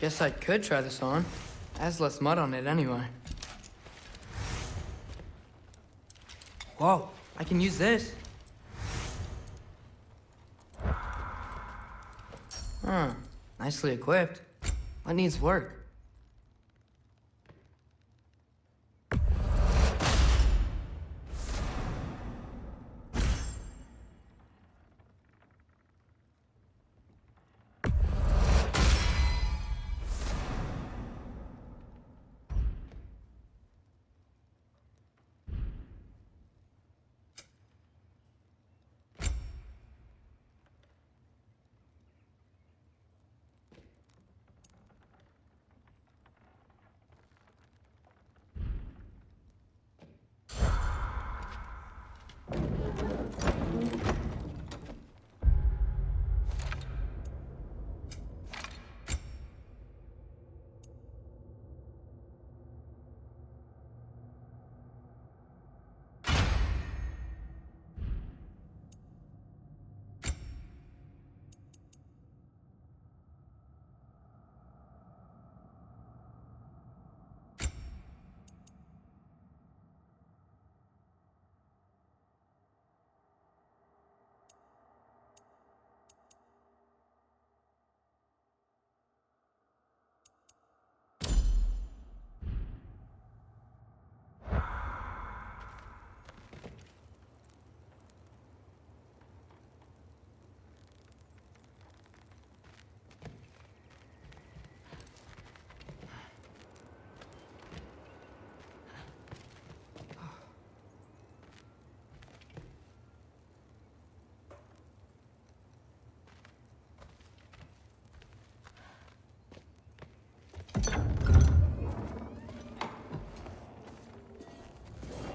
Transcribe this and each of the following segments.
Guess I could try this on. It has less mud on it anyway. Whoa, I can use this. Huh, nicely equipped. What needs work?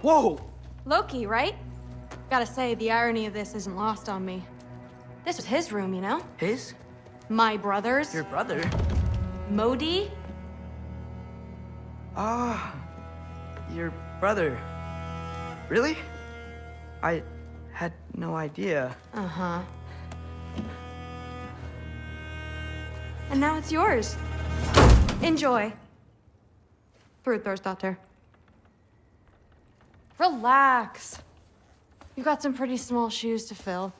Whoa! Loki, right? Gotta say, the irony of this isn't lost on me. This was his room, you know? His? My brother's. Your brother? Modi? Ah, your brother. Really? I had no idea. Uh-huh. And now it's yours. Enjoy. Daughter. Relax. You got some pretty small shoes to fill.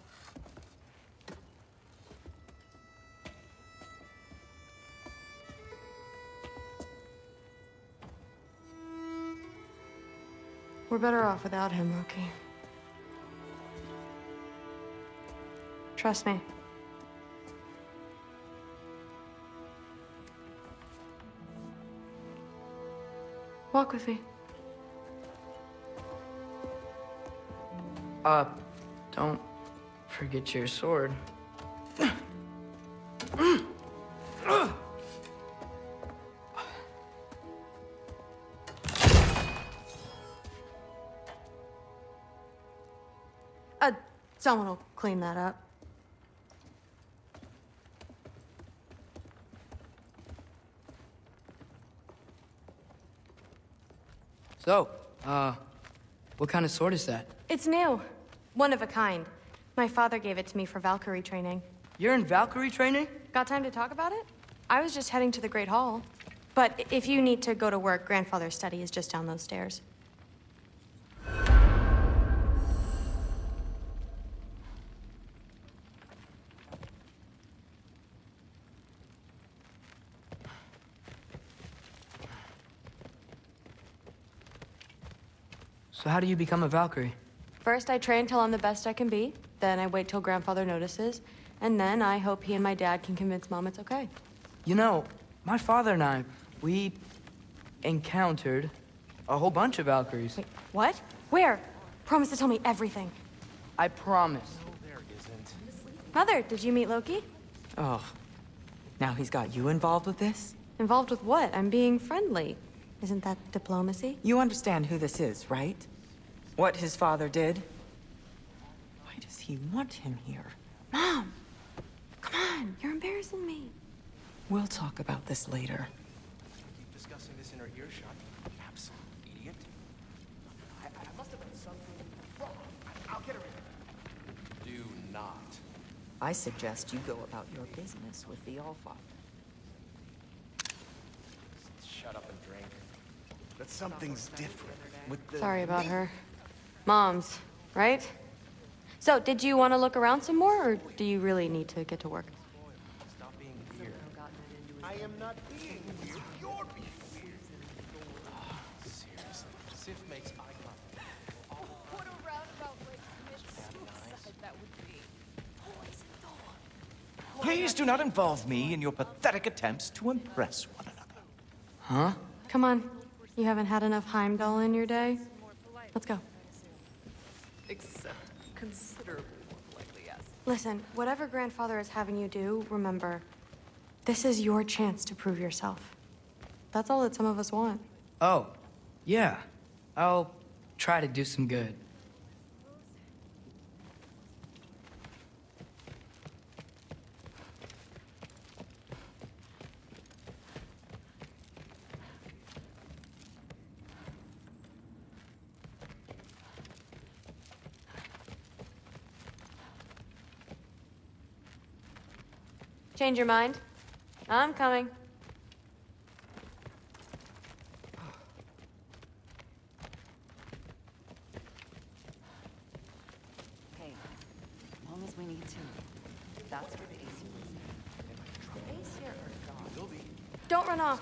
We're better off without him, Loki. Trust me. Walk with me. Don't forget your sword. Someone will clean that up. So, what kind of sword is that? It's new. One of a kind. My father gave it to me for Valkyrie training. You're in Valkyrie training? Got time to talk about it? I was just heading to the Great Hall. But if you need to go to work, Grandfather's study is just down those stairs. So how do you become a Valkyrie? First, I train till I'm the best I can be. Then I wait till Grandfather notices. And then I hope he and my dad can convince Mom it's okay. You know, my father and I, we encountered a whole bunch of Valkyries. Wait, what? Where? Promise to tell me everything. I promise. No, there isn't. Mother, did you meet Loki? Oh, now he's got you involved with this? Involved with what? I'm being friendly. Isn't that diplomacy? You understand who this is, right? What his father did? Why does he want him here? Mom! Come on, you're embarrassing me. We'll talk about this later. Keep discussing this in her earshot. Absolute idiot. I must have been something wrong. I'll get her in. Do not. I suggest you go about your business with the Allfather. But something's different with the... Sorry about her. Moms, right? So, did you want to look around some more, or do you really need to get to work? Stop being weird. I am not being weird. You're being weird. Seriously. Sif makes eye contact. What a roundabout way to commit suicide that would be. Poison thought. Please do not involve me in your pathetic attempts to impress one another. Huh? Come on. You haven't had enough Heimdall in your day? Let's go. Except considerably more politely, yes. Listen, whatever grandfather is having you do, remember, this is your chance to prove yourself. That's all that some of us want. Oh, yeah. I'll try to do some good. Change your mind? I'm coming. Hey, as long as we need to. That's where the AC is. The AC here are gone. Don't run off.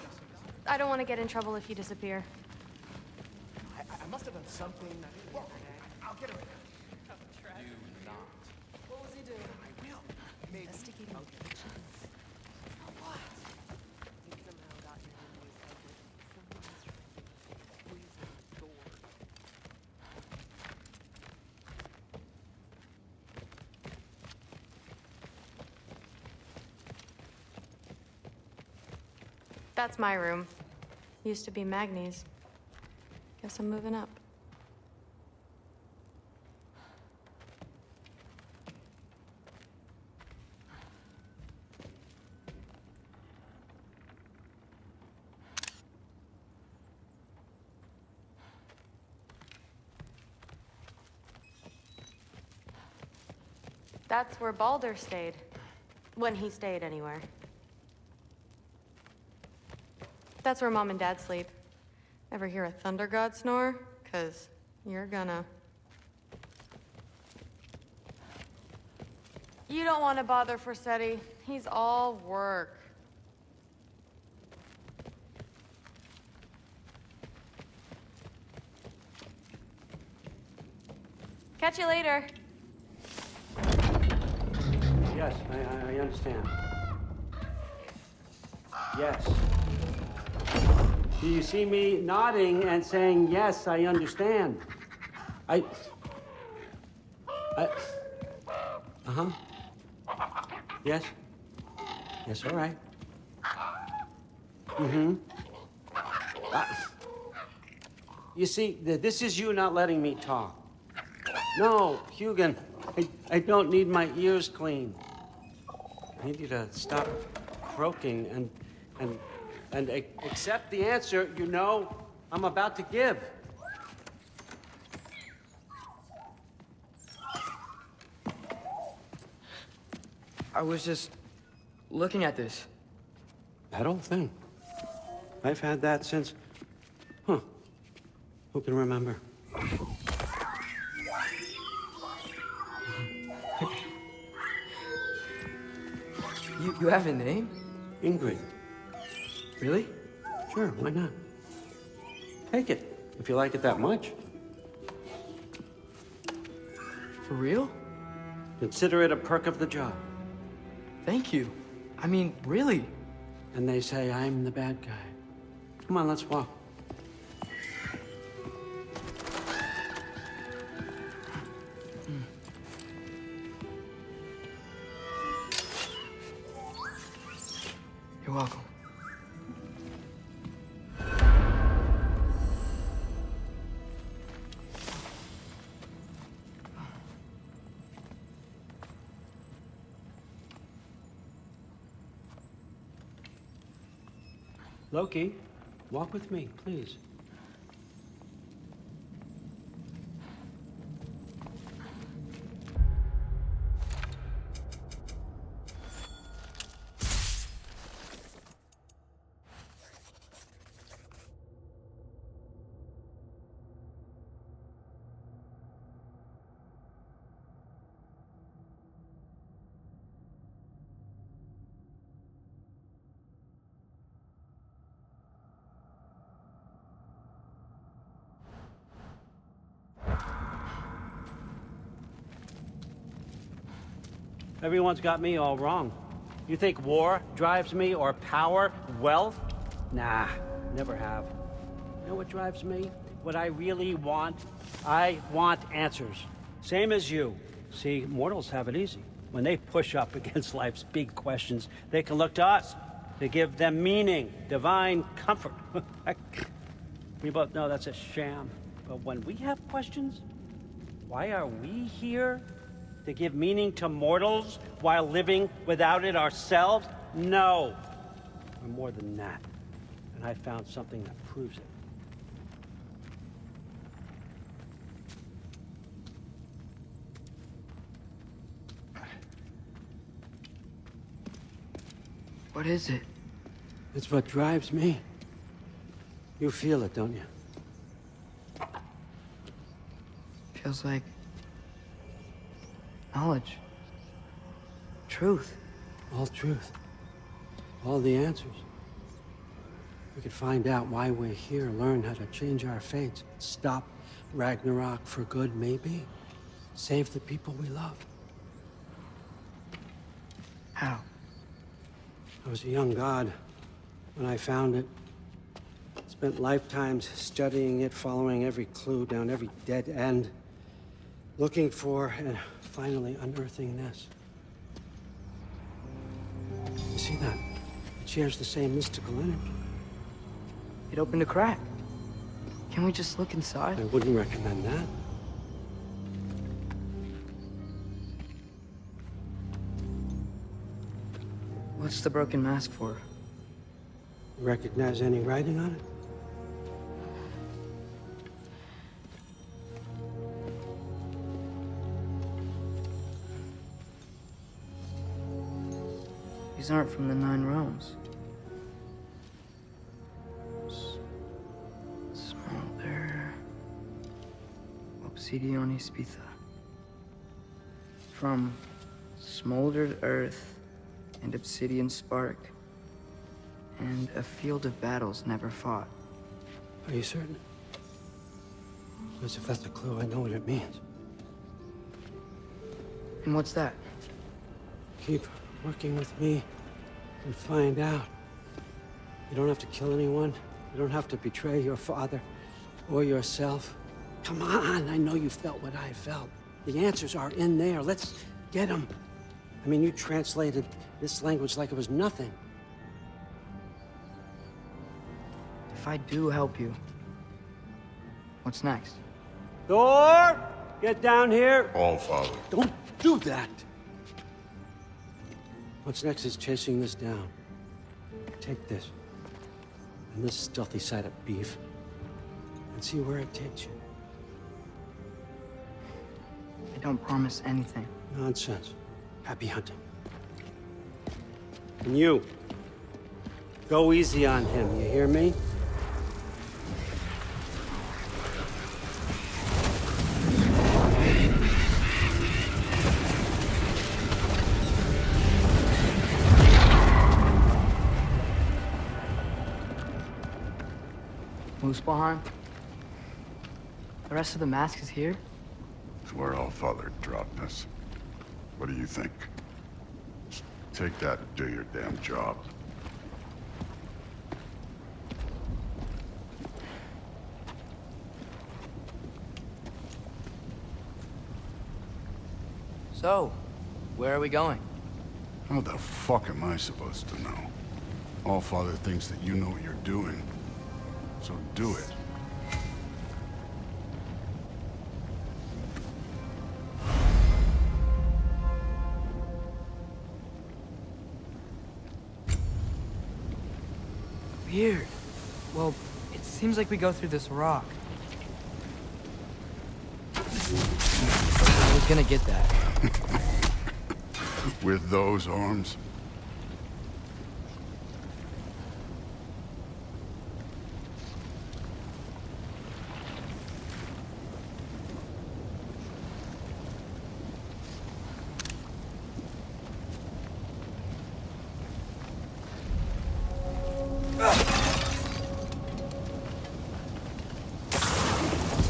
I don't want to get in trouble if you disappear. I must have done something wrong. I'll get her in. Do not. What was he doing? I will. Maybe. Investigating the kitchen. For what? He somehow got your memories open. Someone was trying to poison the door. That's my room. Used to be Magni's. Guess I'm moving up. That's where Baldur stayed. When he stayed, anywhere. That's where Mom and Dad sleep. Ever hear a thunder god snore? 'Cause you're gonna. You don't want to bother Forseti. He's all work. Catch you later. Yes, I understand. Yes. Do you see me nodding and saying, yes, I understand? Uh-huh. Yes. Yes, all right. Mm-hmm. You see, this is you not letting me talk. No, Hugin, I don't need my ears cleaned. I need you to stop croaking and accept the answer you know I'm about to give. I was just looking at this. That old thing. I've had that since... Who can remember? You have a name? Ingrid. Really? Sure, why not? Take it, if you like it that much. For real? Consider it a perk of the job. Thank you. I mean, really. And they say I'm the bad guy. Come on, let's walk. You're welcome. Loki, walk with me, please. Everyone's got me all wrong. You think war drives me, or power, wealth? Nah, never have. You know what drives me? What I really want? I want answers. Same as you. See, mortals have it easy. When they push up against life's big questions, they can look to us to give them meaning, divine comfort. We both know that's a sham. But when we have questions, why are we here? To give meaning to mortals while living without it ourselves? No. We're more than that. And I found something that proves it. What is it? It's what drives me. You feel it, don't you? Feels like knowledge. Truth. All truth. All the answers. We could find out why we're here, learn how to change our fates, stop Ragnarok for good, maybe. Save the people we love. How? I was a young god when I found it. Spent lifetimes studying it, following every clue down every dead end, looking for and finally unearthing this. You see that? It shares the same mystical energy. It opened a crack. Can we just look inside? I wouldn't recommend that. What's the broken mask for? You recognize any writing on it? These aren't from the Nine Realms. Smolder. Obsidione Spitha. From smoldered earth and obsidian spark, and a field of battles never fought. Are you certain? Because if that's a clue, I know what it means. And what's that? Keep working with me and find out. You don't have to kill anyone. You don't have to betray your father or yourself. Come on, I know you felt what I felt. The answers are in there. Let's get them. I mean, you translated this language like it was nothing. If I do help you, what's next? Thor, get down here. All father. Don't do that. What's next is chasing this down. Take this and this stealthy side of beef and see where it takes you. I don't promise anything. Nonsense. Happy hunting. And you, go easy on him, you hear me? Muspelheim? The rest of the mask is here? It's where all father dropped us. What do you think? Just take that and do your damn job. So, where are we going? How the fuck am I supposed to know? All father thinks that you know what you're doing. So do it. Weird. Well, it seems like we go through this rock. I was gonna get that. With those arms?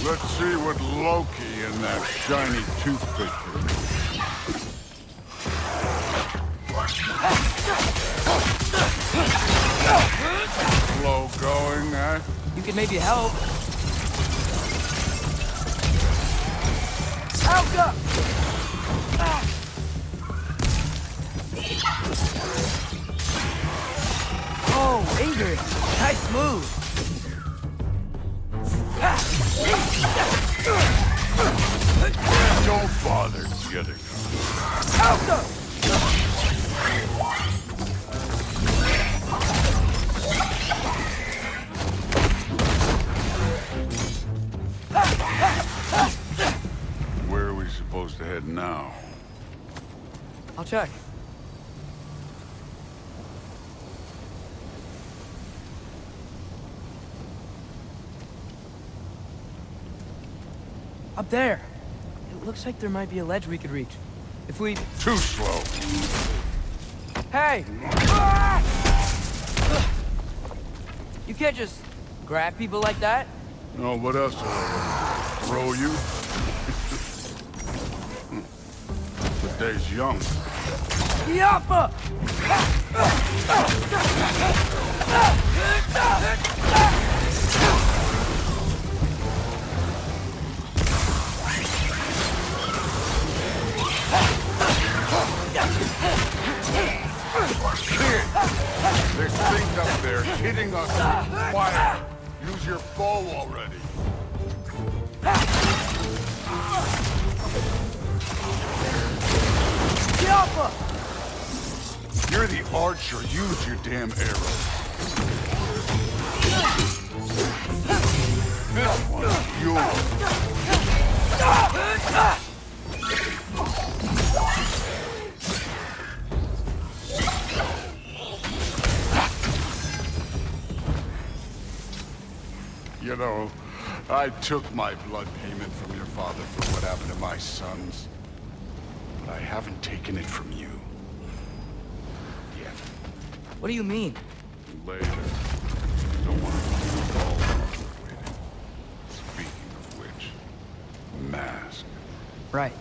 Let's see what Loki and that shiny toothpick can do. more. You could maybe help. Alka! Oh, Ingrid! Nice move! Don't bother getting up. Alka! Where are we supposed to head now? I'll check. Up there. It looks like there might be a ledge we could reach. If we... Too slow. Hey! You can't just grab people like that. No, what else? Throw you? The day's young. Yappa! Kid! There's things up there hitting us with fire. Use your bow already. Yappa! You're the archer. Use your damn arrow. This one's yours. You know, I took my blood payment from your father for what happened to my sons. But I haven't taken it from you. Yet. What do you mean? Later. Don't want to get involved with it. Speaking of which, mask. Right.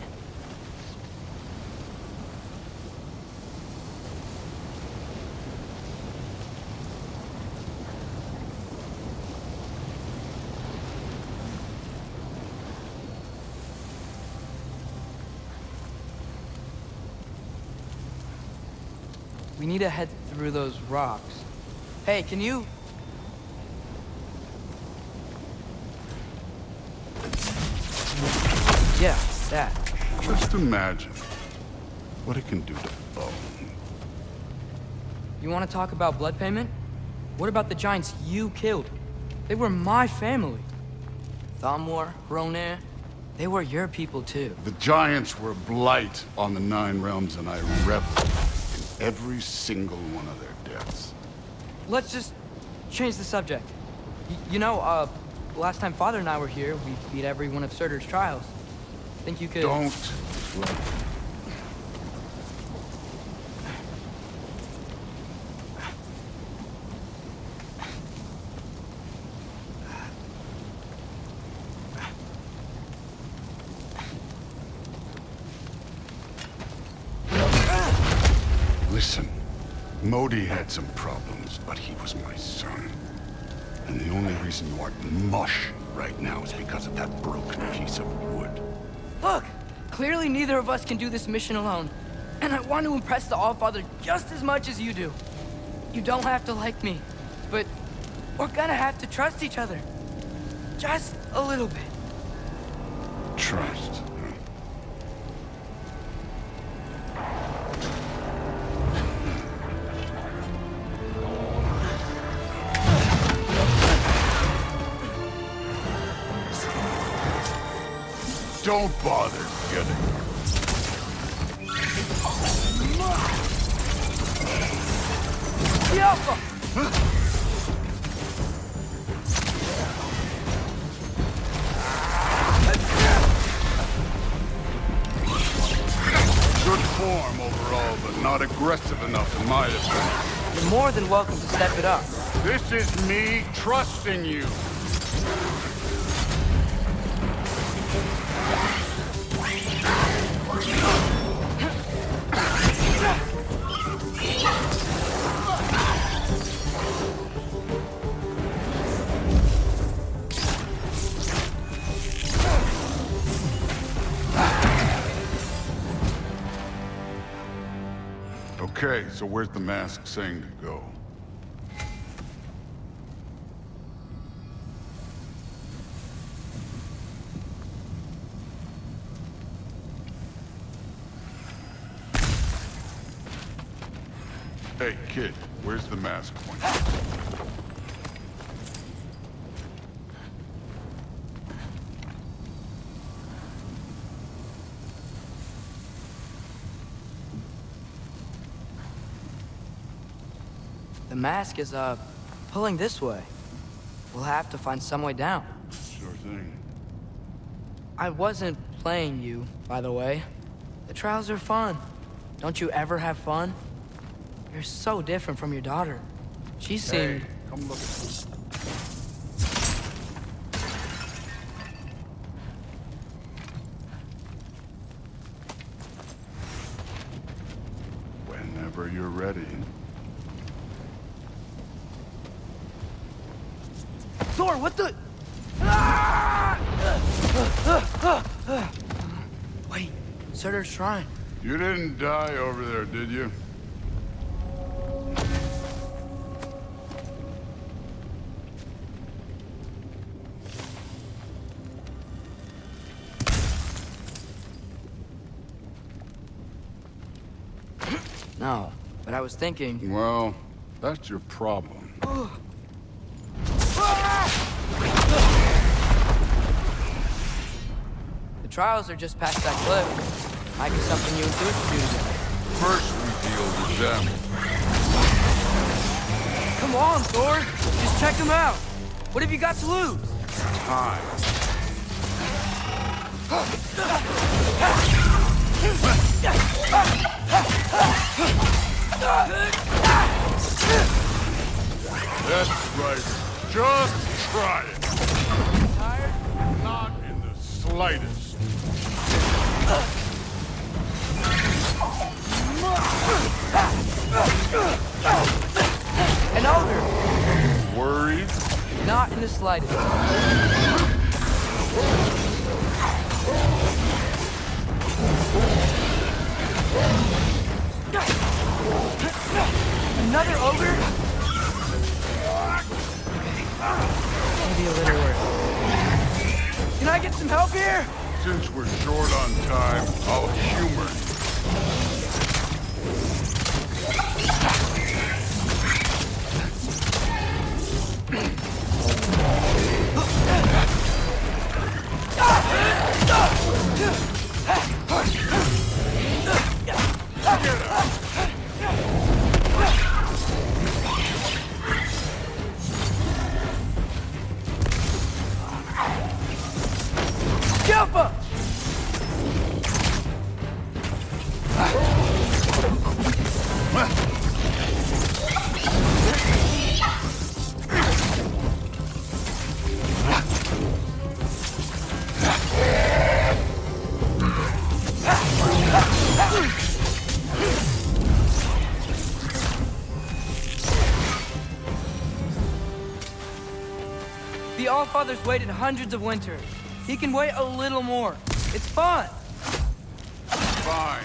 We need to head through those rocks. Hey, can you... Yeah, that. Just imagine what it can do to bone. You want to talk about blood payment? What about the giants you killed? They were my family. Thamor, Hrungnir, they were your people too. The giants were blight on the Nine Realms, and I reveled in every single one of their deaths. Let's just change the subject. Last time Father and I were here, we beat every one of Surtur's trials. Think you could... Don't. Listen, Modi had some problems, but he was my son. And the only reason you aren't mush right now is because of that broken piece of wood. Look! Clearly neither of us can do this mission alone. And I want to impress the Allfather just as much as you do. You don't have to like me, but we're gonna have to trust each other. Just a little bit. Trust. Don't bother getting up. Yappa! Good form overall, but not aggressive enough in my opinion. You're more than welcome to step it up. This is me trusting you. Okay, so where's the mask saying to go? Hey, kid, where's the mask pointing? The mask is, pulling this way. We'll have to find some way down. Sure thing. I wasn't playing you, by the way. The trials are fun. Don't you ever have fun? You're so different from your daughter. She seemed... Hey, come look at this. Whenever you're ready. Thor, what the... Wait, Surtur's shrine. You didn't die over there, did you? No, but I was thinking... Well, that's your problem. The trials are just past that cliff. Might be something you and Thor could do together. First we deal with them. Come on, Thor! Just check them out! What have you got to lose? Time. That's right. Just try it. Tired? Not in the slightest. An ogre! Worried? Not in the slightest. Another ogre? Maybe a little worse. Can I get some help here? Since we're short on time, I'll humor you. Jump up! The Allfather's waited hundreds of winters. He can wait a little more. It's fun. Fine.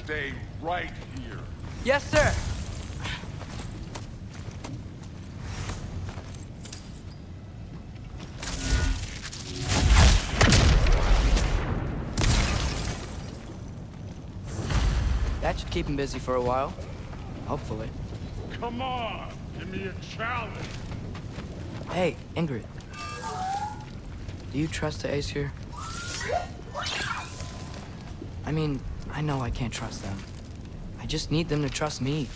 Stay right here. Yes, sir. That should keep him busy for a while. Hopefully. Come on, give me a challenge. Hey, Ingrid. Do you trust the Aesir? I mean, I know I can't trust them. I just need them to trust me.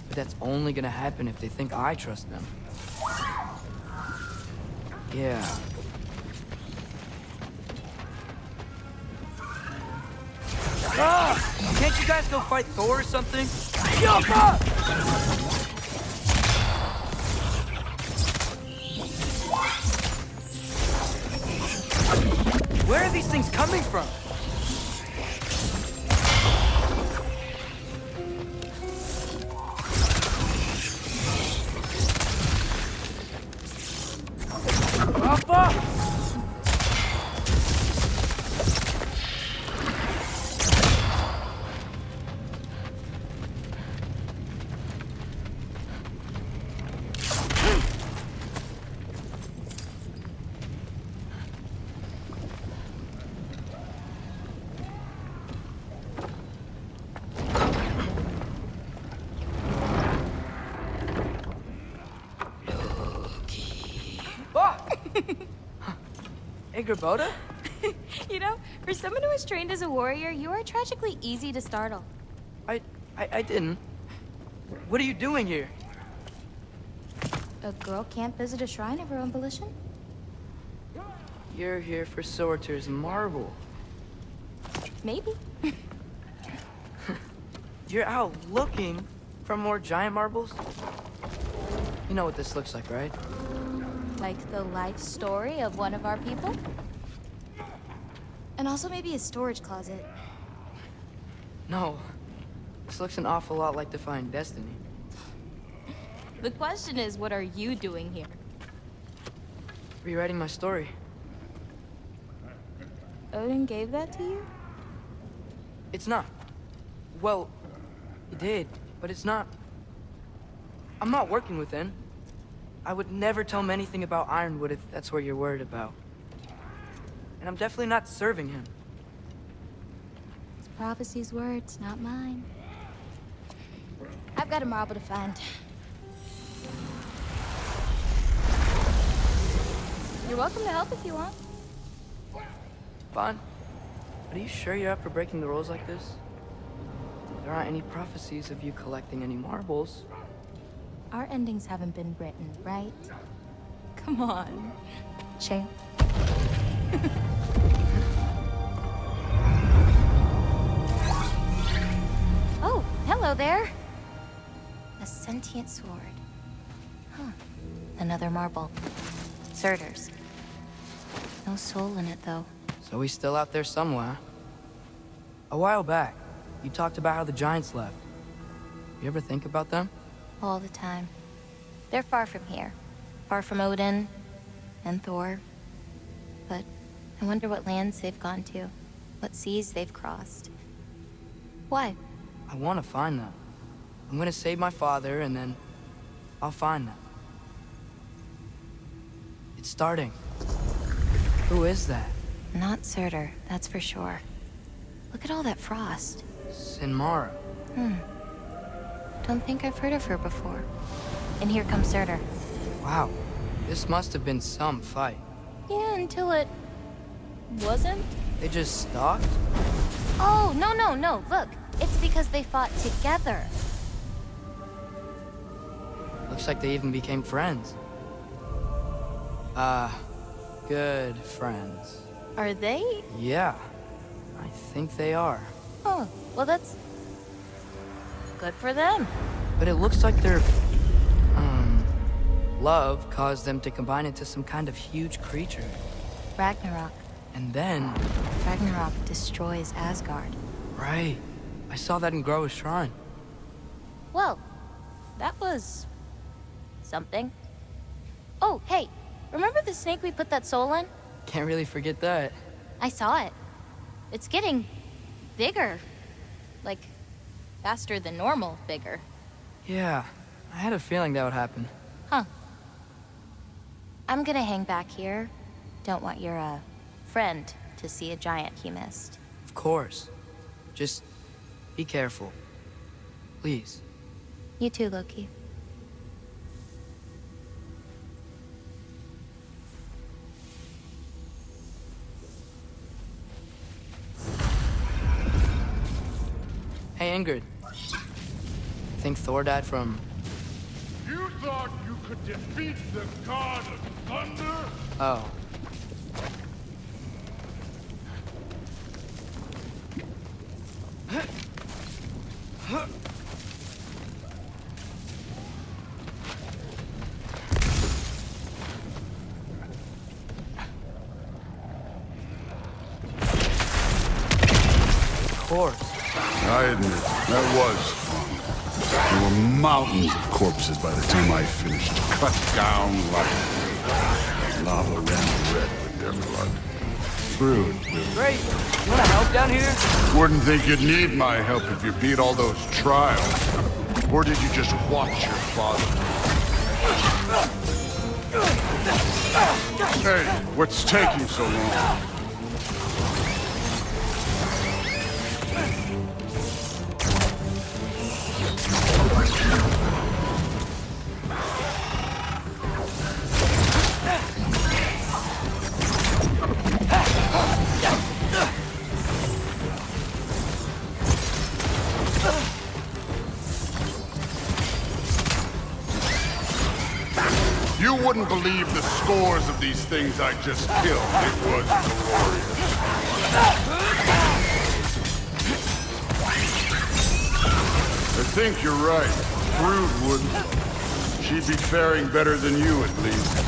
But that's only gonna happen if they think I trust them. Yeah. Ah! Can't you guys go fight Thor or something? Jump up! Where are these things coming from? Up! Hey, Grabota? You know, for someone who was trained as a warrior, you are tragically easy to startle. I didn't. What are you doing here? A girl can't visit a shrine of her own volition? You're here for Sorter's marble. Maybe. You're out looking for more giant marbles? You know what this looks like, right? Like the life story of one of our people? And also maybe a storage closet. No. This looks an awful lot like Defying Destiny. The question is, what are you doing here? Rewriting my story. Odin gave that to you? It's not. Well, he did, but it's not. I'm not working with him. I would never tell him anything about Ironwood if that's what you're worried about. And I'm definitely not serving him. It's prophecy's words, not mine. I've got a marble to find. You're welcome to help if you want. Bon, are you sure you're up for breaking the rules like this? There aren't any prophecies of you collecting any marbles. Our endings haven't been written, right? Come on, champ. Oh, hello there. A sentient sword. Huh. Another marble. Surtur's. No soul in it, though. So he's still out there somewhere. A while back, you talked about how the giants left. You ever think about them? All the time. They're far from here. Far from Odin and Thor. But I wonder what lands they've gone to. What seas they've crossed. Why? I want to find them. I'm gonna save my father, and then I'll find them. It's starting. Who is that? Not Surtur, that's for sure. Look at all that frost. Sinmara. Don't think I've heard of her before. And here comes Surtur. Wow. This must have been some fight. Yeah, until it... wasn't? They just stalked? Oh, no. Look, it's because they fought together. Looks like they even became friends. Good friends. Are they? Yeah, I think they are. Oh, well that's... good for them. But it looks like their, love caused them to combine into some kind of huge creature. Ragnarok. And then... Ragnarok destroys Asgard. Right. I saw that in Groa's shrine. Well, that was... something. Oh, hey, remember the snake we put that soul in? Can't really forget that. I saw it. It's getting... bigger. Like, faster than normal bigger. Yeah, I had a feeling that would happen. Huh. I'm gonna hang back here. Don't want your, friend to see a giant he missed. Of course. Just be careful. Please. You too, Loki. Hey, Ingrid. Think Thor died from... You thought you could defeat the god of thunder? Oh. Of course. I admit, that was fun. There were mountains of corpses by the time I finished. Cut down like lava ran red with their blood. Screwed. Great. You wanna help down here? Wouldn't think you'd need my help if you beat all those trials. Or did you just watch your father? Hey, what's taking so long? wouldn't believe the scores of these things I just killed. It was glorious. I think you're right. Brood wouldn't. She'd be faring better than you, at least.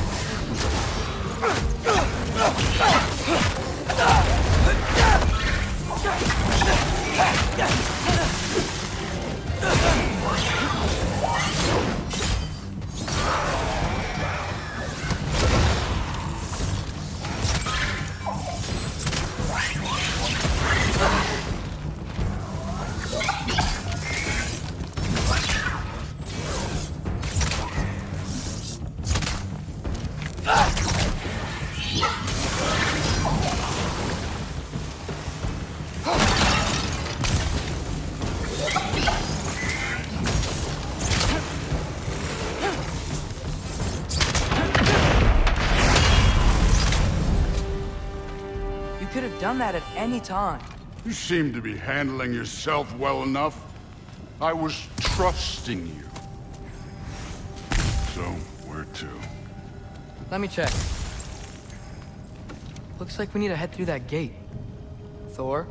You could have done that at any time. You seem to be handling yourself well enough. I was trusting you. So, where to? Let me check. Looks like we need to head through that gate. Thor?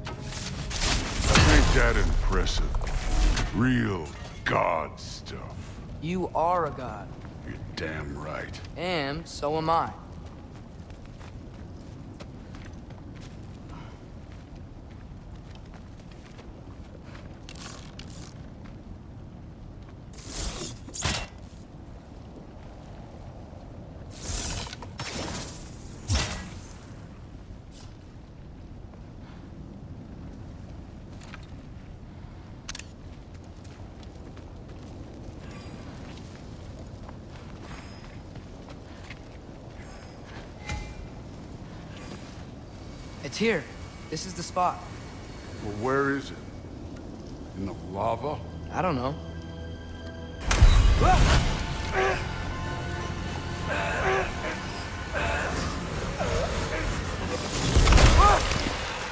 Ain't that impressive? Real god stuff. You are a god. You're damn right. And so am I. It's here. This is the spot. Well, where is it? In the lava? I don't know.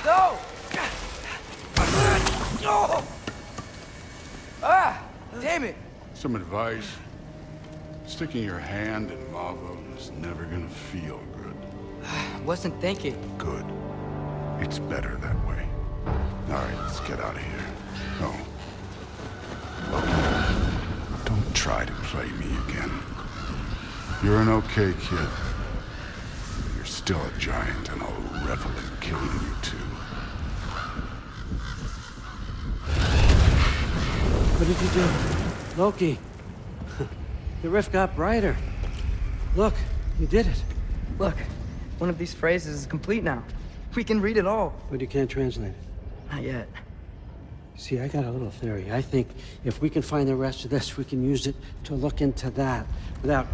No! Ah! Damn it! Some advice? Sticking your hand in lava is never gonna feel good. Wasn't thinking. Good. It's better that way. All right, let's get out of here. Oh. Loki, don't try to play me again. You're an okay kid. You're still a giant, and I'll revel in killing you too. What did you do? Loki. The rift got brighter. Look, you did it. Look, one of these phrases is complete now. We can read it all. But you can't translate it. Not yet. See, I got a little theory. I think if we can find the rest of this, we can use it to look into that without,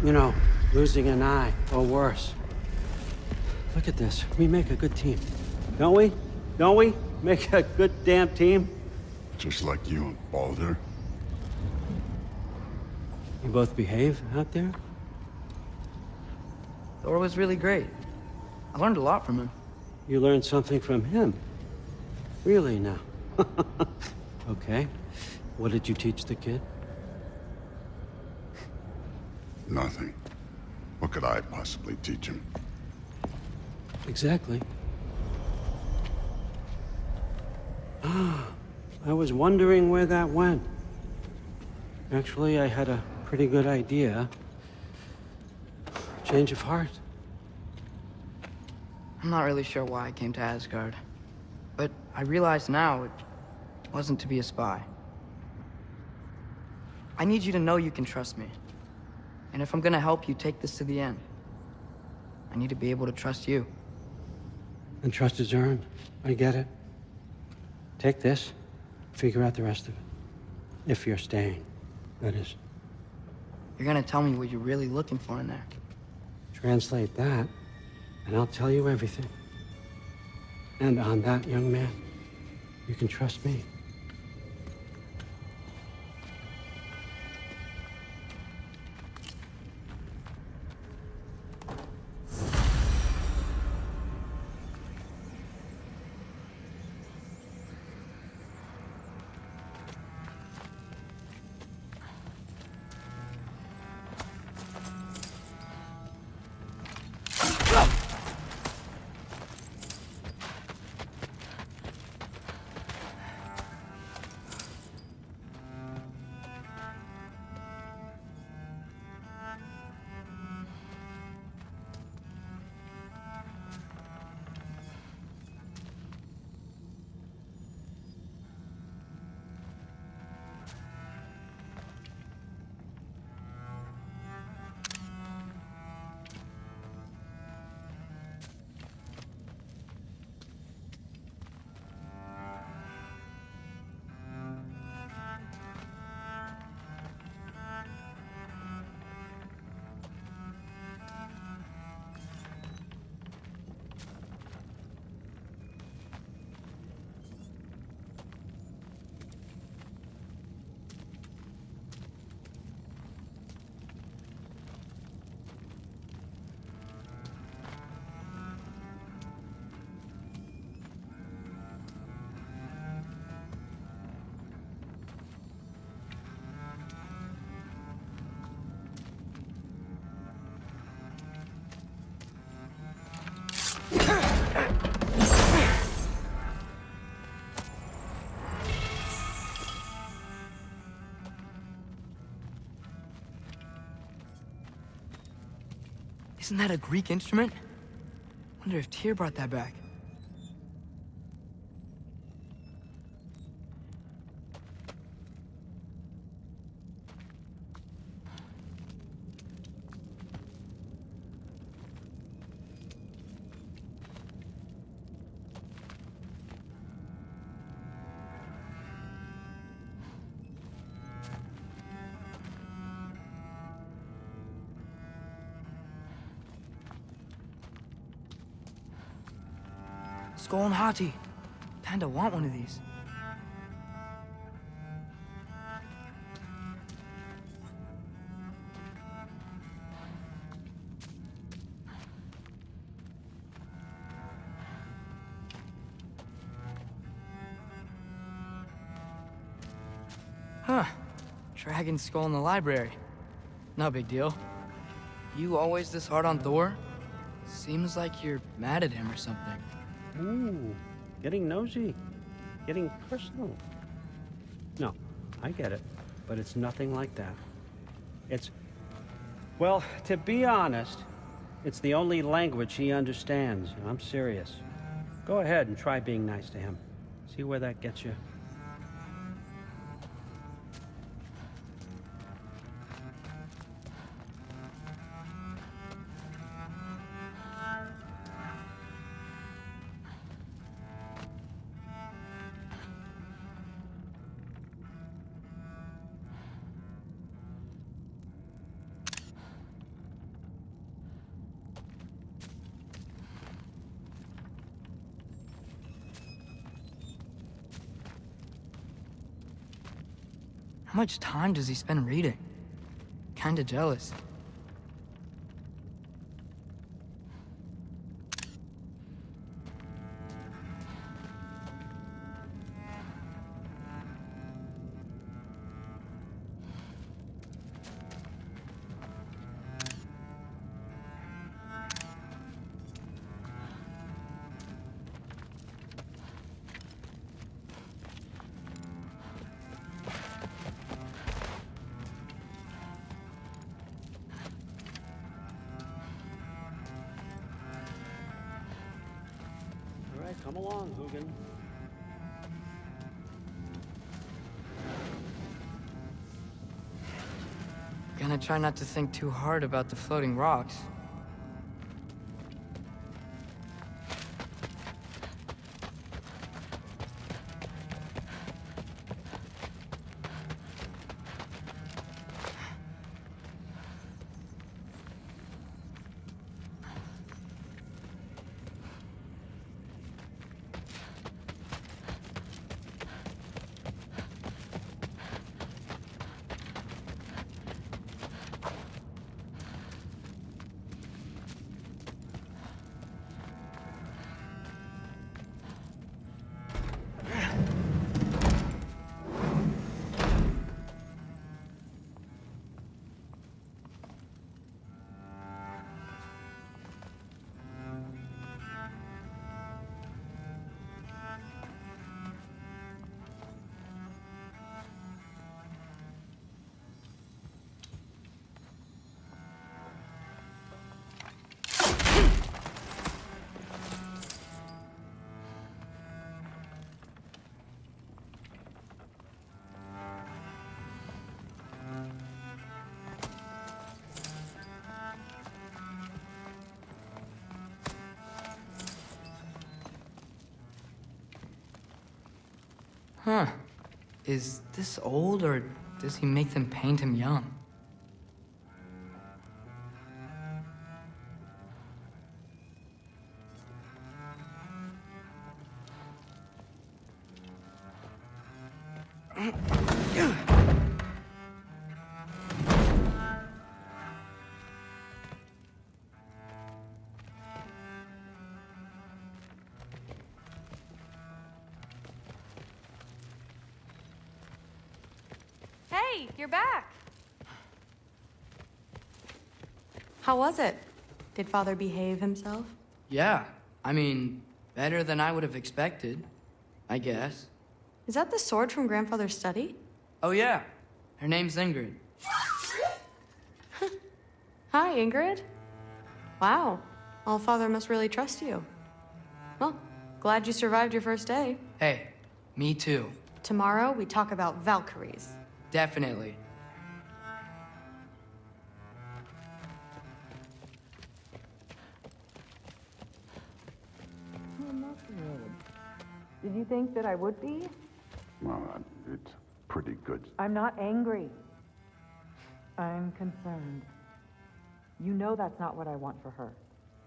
losing an eye or worse. Look at this. We make a good team. Don't we? Don't we? Make a good damn team? Just like you and Baldur. You both behave out there? Thor was really great. I learned a lot from him. You learned something from him? Really now? Okay. What did you teach the kid? Nothing. What could I possibly teach him? Exactly. I was wondering where that went. Actually, I had a pretty good idea. Change of heart. I'm not really sure why I came to Asgard. But I realize now it wasn't to be a spy. I need you to know you can trust me. And if I'm gonna help you take this to the end, I need to be able to trust you. And trust is earned. I get it. Take this, figure out the rest of it. If you're staying, that is. You're gonna tell me what you're really looking for in there. Translate that, and I'll tell you everything. And on that, young man, you can trust me. Isn't that a Greek instrument? Wonder if Tyr brought that back. Skull and Hati. Kinda want one of these. Huh. Dragon skull in the library. No big deal. You always this hard on Thor? Seems like you're mad at him or something. Ooh, getting nosy, getting personal. No, I get it, but it's nothing like that. Well, to be honest, it's the only language he understands. I'm serious. Go ahead and try being nice to him. See where that gets you. How much time does he spend reading? Kinda jealous. All right, come along, Hugin. Gonna try not to think too hard about the floating rocks. Huh. Is this old, or does he make them paint him young? Hey, you're back. How was it? Did Father behave himself? Yeah. I mean, better than I would have expected, I guess. Is that the sword from Grandfather's study? Oh, yeah. Her name's Ingrid. Hi, Ingrid. Wow. Allfather must really trust you. Well, glad you survived your first day. Hey, me too. Tomorrow, we talk about Valkyries. Definitely. Did you think that I would be? Well, it's pretty good. I'm not angry. I'm concerned. You know that's not what I want for her.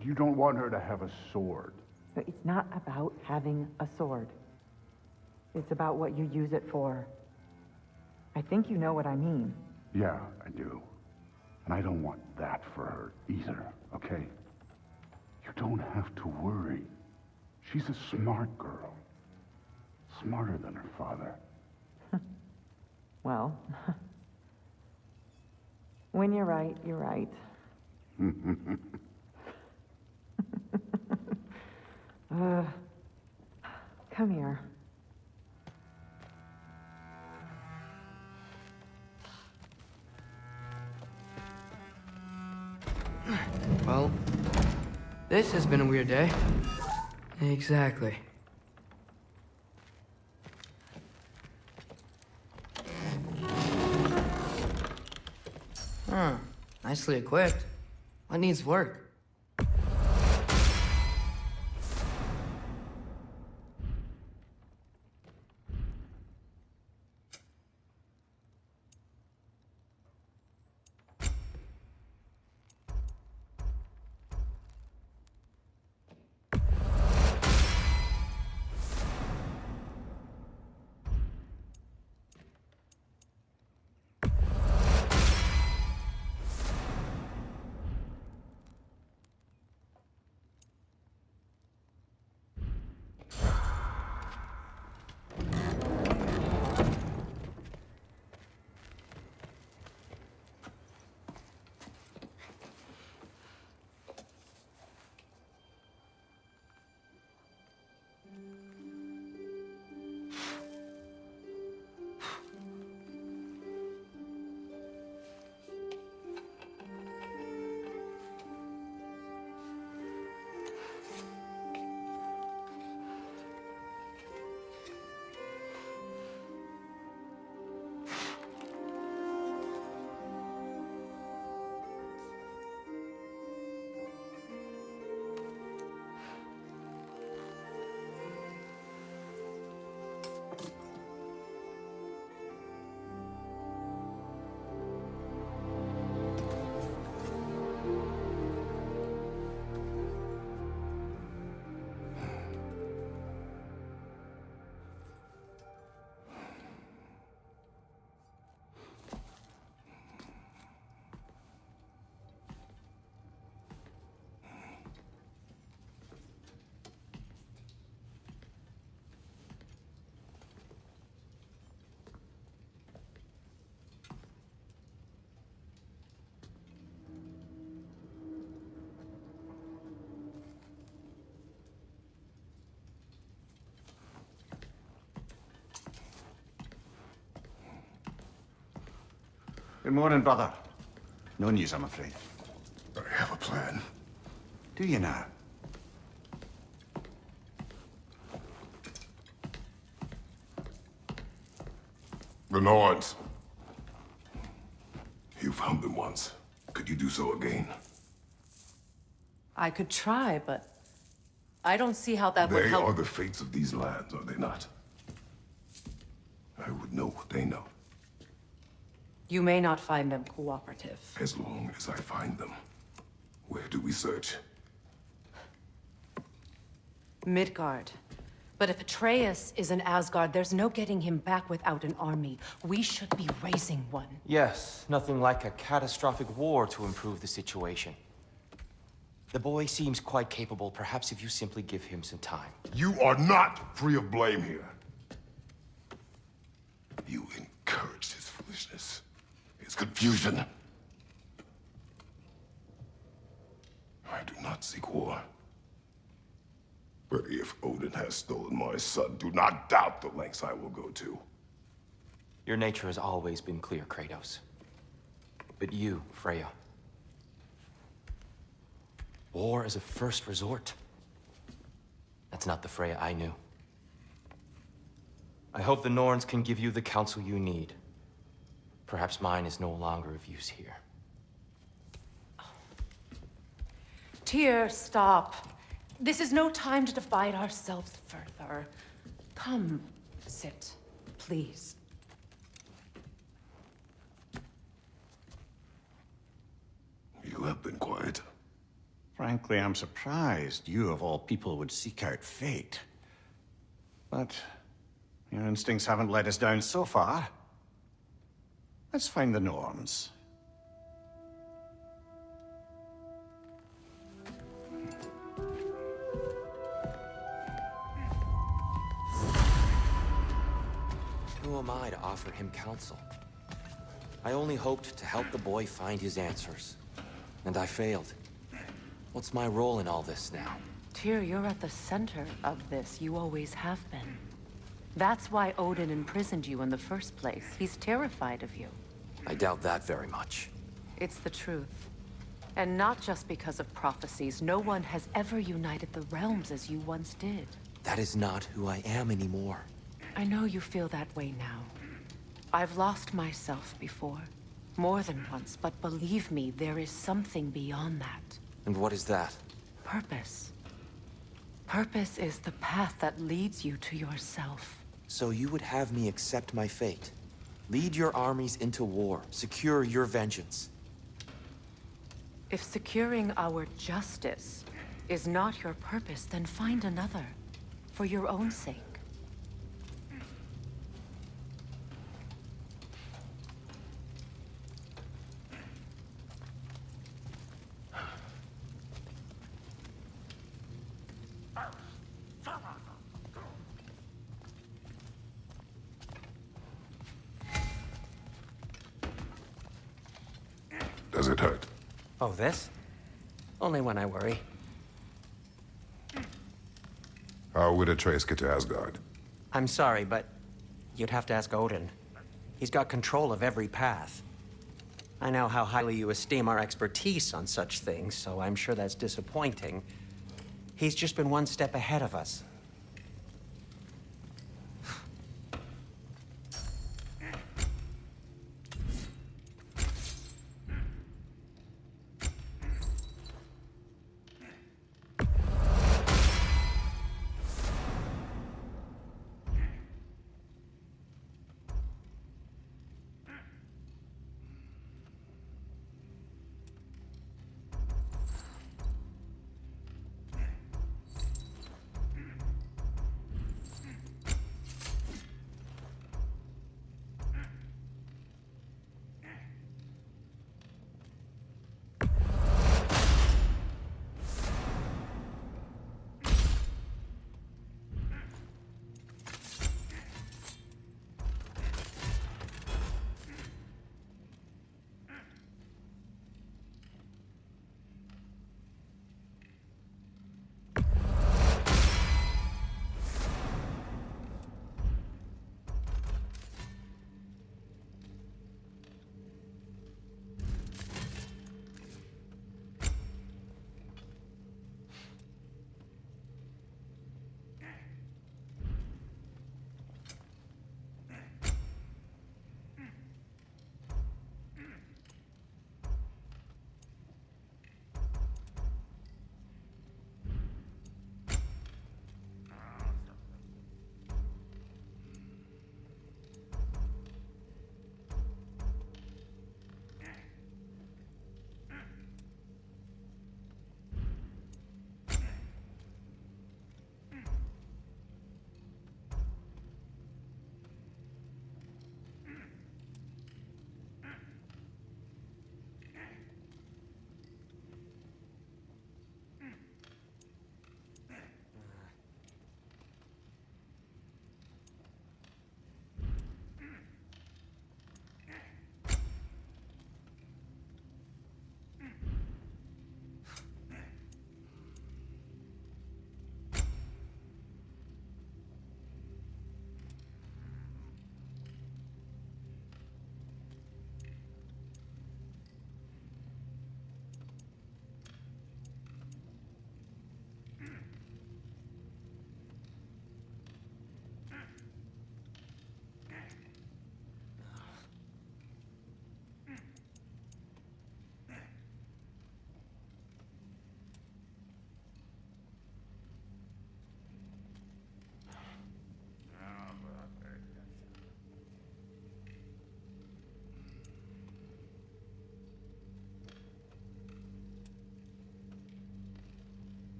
You don't want her to have a sword. But it's not about having a sword. It's about what you use it for. I think you know what I mean. Yeah, I do. And I don't want that for her either, okay? You don't have to worry. She's a smart girl. Smarter than her father. Well, when you're right, you're right. Come here. Well, this has been a weird day. Exactly. Huh. Nicely equipped. What needs work? Good morning, brother. No news, I'm afraid. I have a plan. Do you now? The Norns. You found them once. Could you do so again? I could try, but I don't see how that would They help. are the fates of these lands, are they not? I would know what they know, You may not find them cooperative. as long as I find them. Where do we search? Midgard. But if Atreus is in Asgard, there's no getting him back without an army. We should be raising one. Yes, nothing like a catastrophic war to improve the situation. The boy seems quite capable. Perhaps if you simply give him some time. You are not free of blame here. You encouraged his foolishness, his confusion. I do not seek war. But if Odin has stolen my son, do not doubt the lengths I will go to. Your nature has always been clear, Kratos. But you, Freya. War as a first resort. That's not the Freya I knew. I hope the Norns can give you the counsel you need. Perhaps mine is no longer of use here. Tyr, stop. This is no time to divide ourselves further. Come, sit, please. You have been quiet. Frankly, I'm surprised you, of all people, would seek out fate. But your instincts haven't let us down so far. Let's find the Norns. Who am I to offer him counsel? I only hoped to help the boy find his answers. And I failed. What's my role in all this now? Tyr, you're at the center of this. You always have been. That's why Odin imprisoned you in the first place. He's terrified of you. I doubt that very much. It's the truth. And not just because of prophecies. No one has ever united the realms as you once did. That is not who I am anymore. I know you feel that way now. I've lost myself before. More than once, but believe me, there is something beyond that. And what is that? Purpose. Purpose is the path that leads you to yourself. So you would have me accept my fate? Lead your armies into war, secure your vengeance. If securing our justice is not your purpose, then find another. For your own sake. Does it hurt? Oh, this? Only when I worry. How would Atreus get to Asgard? I'm sorry, but you'd have to ask Odin. He's got control of every path. I know how highly you esteem our expertise on such things, so I'm sure that's disappointing. He's just been one step ahead of us.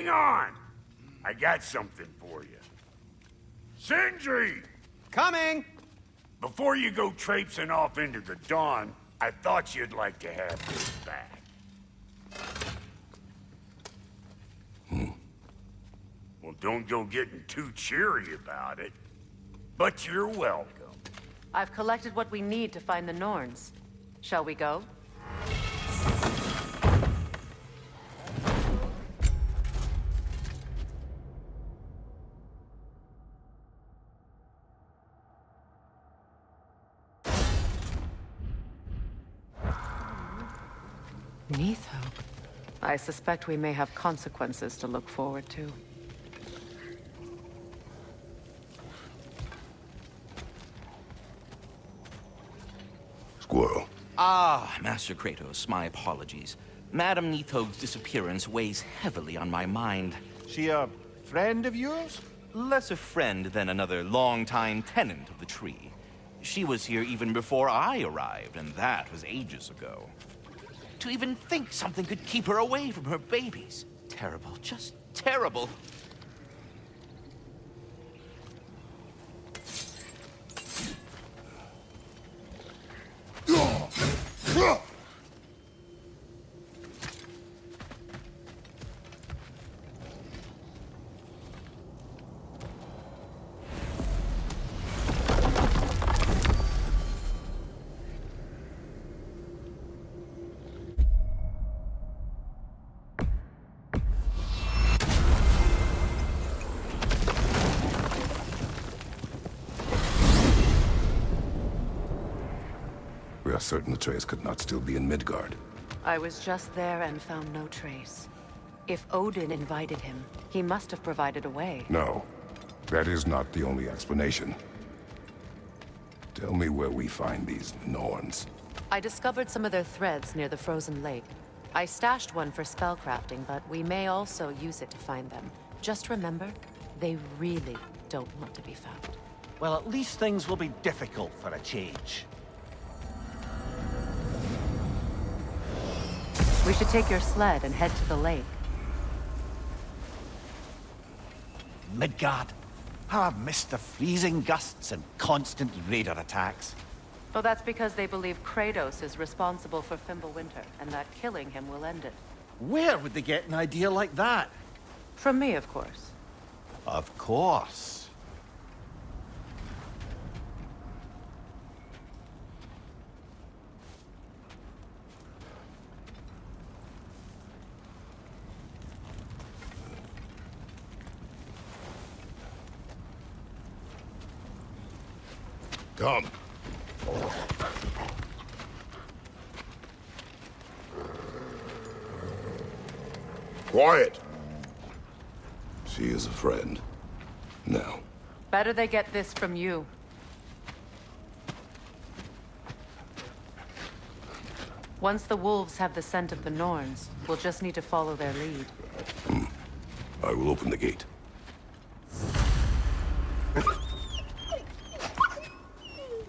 Hang on! I got something for you. Sindri! Coming! Before you go traipsing off into the dawn, I thought you'd like to have this back. Well, don't go getting too cheery about it. But you're welcome. I've collected what we need to find the Norns. Shall we go? Neath hope. I suspect we may have consequences to look forward to. Squirrel. Ah, Master Kratos, my apologies. Madame Neathog's disappearance weighs heavily on my mind. She a friend of yours? Less a friend than another longtime tenant of the tree. She was here even before I arrived, and that was ages ago. To even think something could keep her away from her babies. Terrible, just terrible. We are certain Atreus could not still be in Midgard. I was just there and found no trace. If Odin invited him, he must have provided a way. No, that is not the only explanation. Tell me where we find these Norns. I discovered some of their threads near the frozen lake. I stashed one for spellcrafting, but we may also use it to find them. Just remember, they really don't want to be found. Well, at least things will be difficult for a change. We should take your sled and head to the lake. Midgard. How I've missed the freezing gusts and constant raider attacks. Well, that's because they believe Kratos is responsible for Fimbulwinter, and that killing him will end it. Where would they get an idea like that? From me, of course. Of course. Come. Quiet. She is a friend. Now. Better they get this from you. Once the wolves have the scent of the Norns, we'll just need to follow their lead. I will open the gate.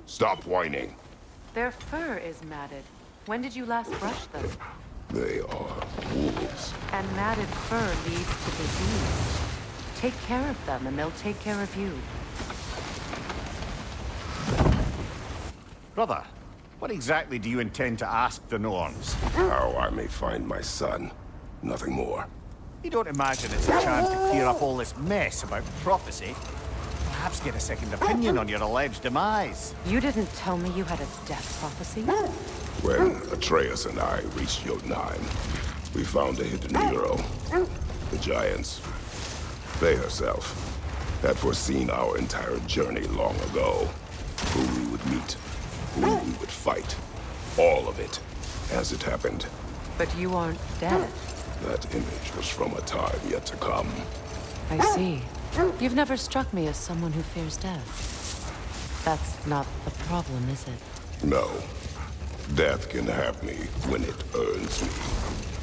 Stop whining. Their fur is matted. When did you last brush them? They are wolves. And matted fur leads to disease. Take care of them, and they'll take care of you. Brother, what exactly do you intend to ask the Norns? How I may find my son. Nothing more. You don't imagine it's a chance to clear up all this mess about prophecy? Perhaps get a second opinion on your alleged demise. You didn't tell me you had a death prophecy? When Atreus and I reached Jotunheim, we found a hidden hero. The Giants. Faye herself had foreseen our entire journey long ago. Who we would meet, who we would fight. All of it, as it happened. But you aren't dead. That image was from a time yet to come. I see. You've never struck me as someone who fears death. That's not the problem, is it? No. Death can have me when it earns me.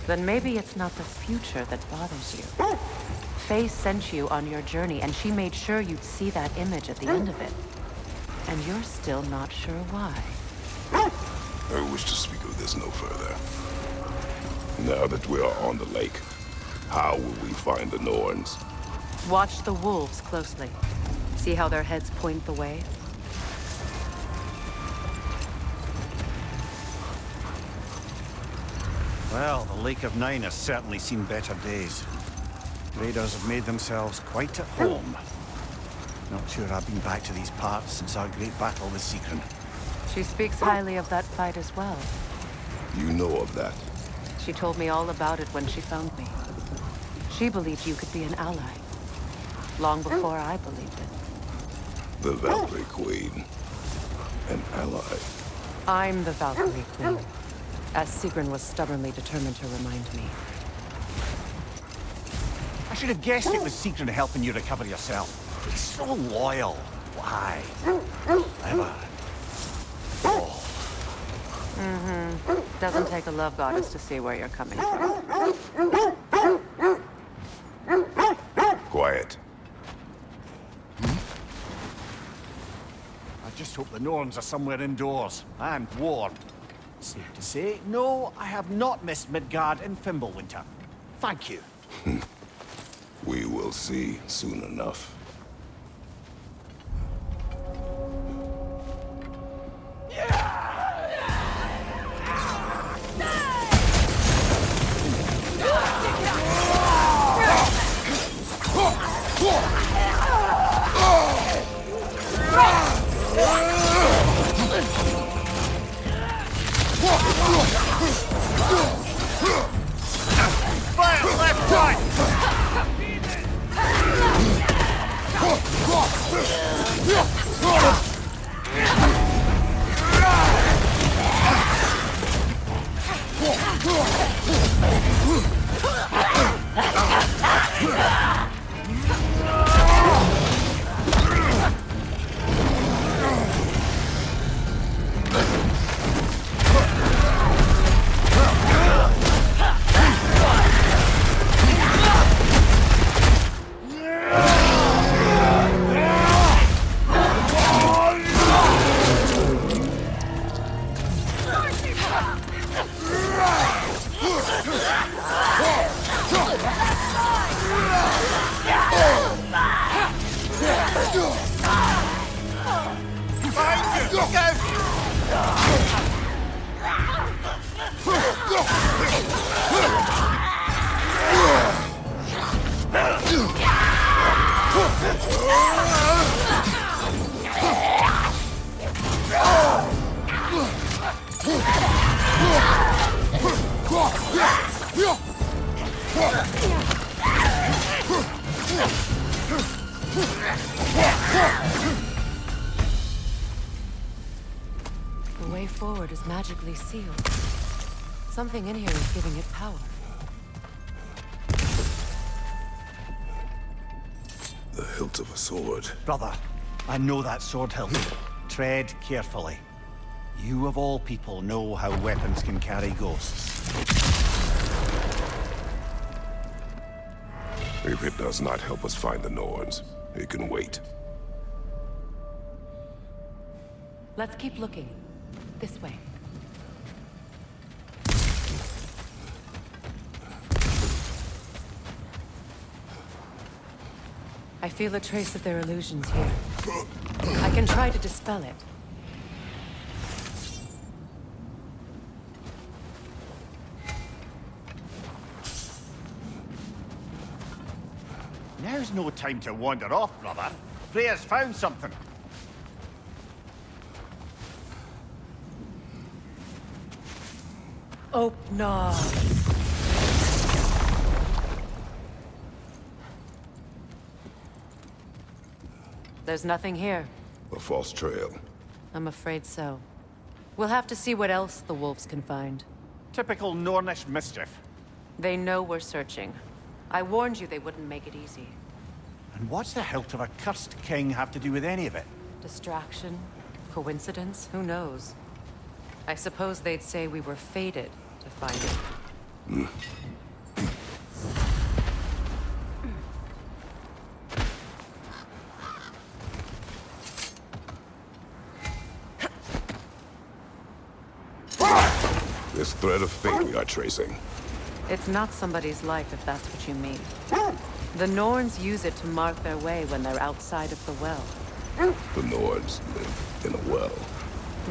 Then maybe it's not the future that bothers you. Faye sent you on your journey, and she made sure you'd see that image at the end of it. And you're still not sure why. I wish to speak of this no further. Now that we are on the lake, How will we find the Norns? Watch the wolves closely. See how their heads point the way? Well, the Lake of Nine has certainly seen better days. Raiders have made themselves quite at home. Not sure I've been back to these parts since our great battle with Seekron. She speaks highly of that fight as well. You know of that? She told me all about it when she found me. She believed you could be an ally. Long before I believed it. The Valkyrie Queen. An ally. I'm the Valkyrie Queen, as Seekron was stubbornly determined to remind me. I should have guessed it was Seekron helping you recover yourself. It's so loyal. Why? Ever. Oh. Doesn't take a love goddess to see where you're coming from. Quiet. I just hope the Norns are somewhere indoors, and warm. Safe to say, no, I have not missed Midgard in Fimbulwinter. Thank you. We will see soon enough. Fire left, right! The way forward is magically sealed. Something in here is giving it power. The hilt of a sword. Brother, I know that sword hilt. Tread carefully. You of all people know how weapons can carry ghosts. If it does not help us find the Norns, it can wait. Let's keep looking. This way. I feel a trace of their illusions here. I can try to dispel it. Now's no time to wander off, brother. Freya's found something. Oh, no. There's nothing here. A false trail. I'm afraid so. We'll have to see what else the wolves can find. Typical Nornish mischief. They know we're searching. I warned you they wouldn't make it easy. And what's the hilt of a cursed king have to do with any of it? Distraction? Coincidence? Who knows? I suppose they'd say we were fated to find it. This thread of fate we are tracing. It's not somebody's life, if that's what you mean. The Norns use it to mark their way when they're outside of the well. The Norns live in a well.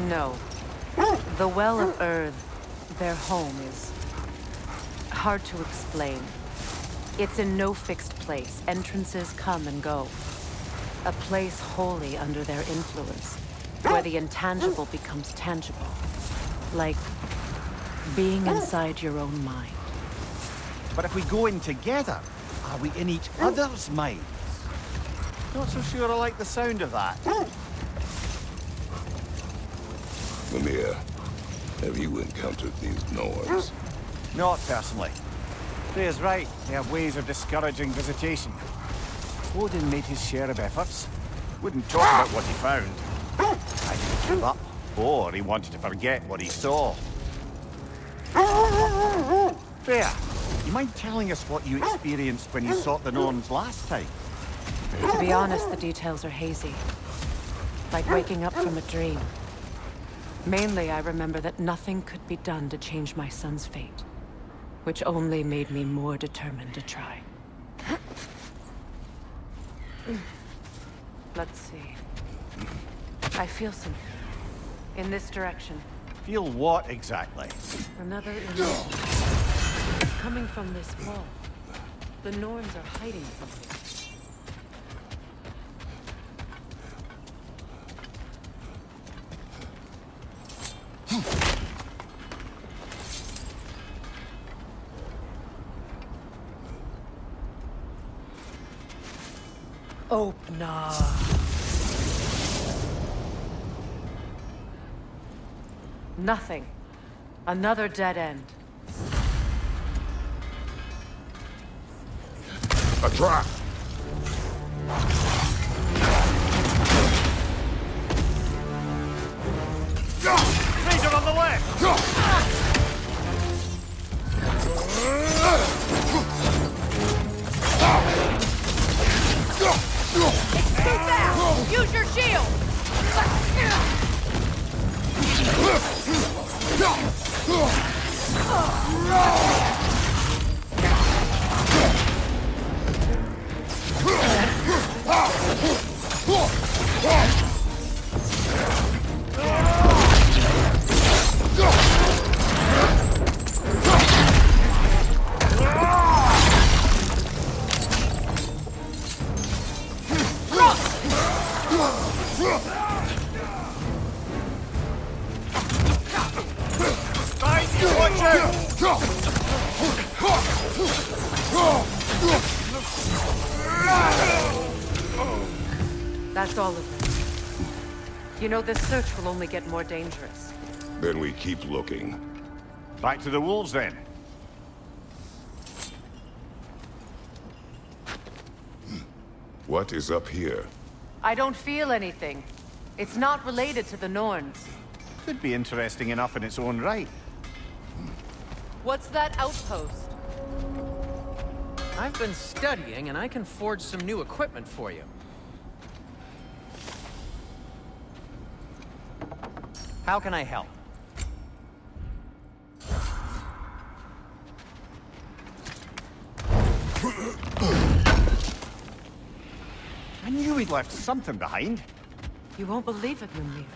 No. The Well of Earth, their home, is hard to explain. It's in no fixed place. Entrances come and go. A place wholly under their influence, where the intangible becomes tangible. Like being inside your own mind. But if we go in together, are we in each other's minds? Not so sure I like the sound of that. Mimir, have you encountered these Norns? Not personally. Freya's right. They have ways of discouraging visitation. Odin made his share of efforts. Wouldn't talk about what he found. I didn't give up. Or he wanted to forget what he saw. Freya, you mind telling us what you experienced when you sought the Norns last time? To be honest, the details are hazy. Like waking up from a dream. Mainly, I remember that nothing could be done to change my son's fate, which only made me more determined to try. Let's see. I feel something. In this direction. Feel what exactly? Another illusion. It's coming from this wall. The Norns are hiding something. Open up. Nothing. Another dead end. A trap! Ranger on the left! It's too fast! Use your shield! That's all of them. You know, this search will only get more dangerous. Then we keep looking. Back to the wolves, then. What is up here? I don't feel anything. It's not related to the Norns. Could be interesting enough in its own right. What's that outpost? I've been studying, and I can forge some new equipment for you. How can I help? I knew he'd left something behind. You won't believe it, Mimir.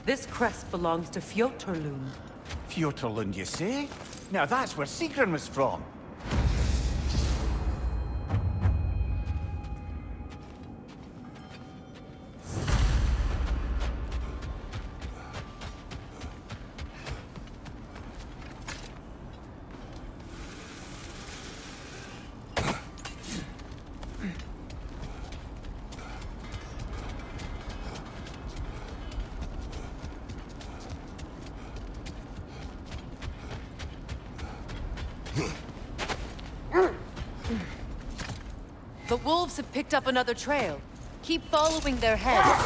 This crest belongs to Fjotorlund. Fjotorlund, you say? Now that's where Sigrun was from. The wolves have picked up another trail. Keep following their heads.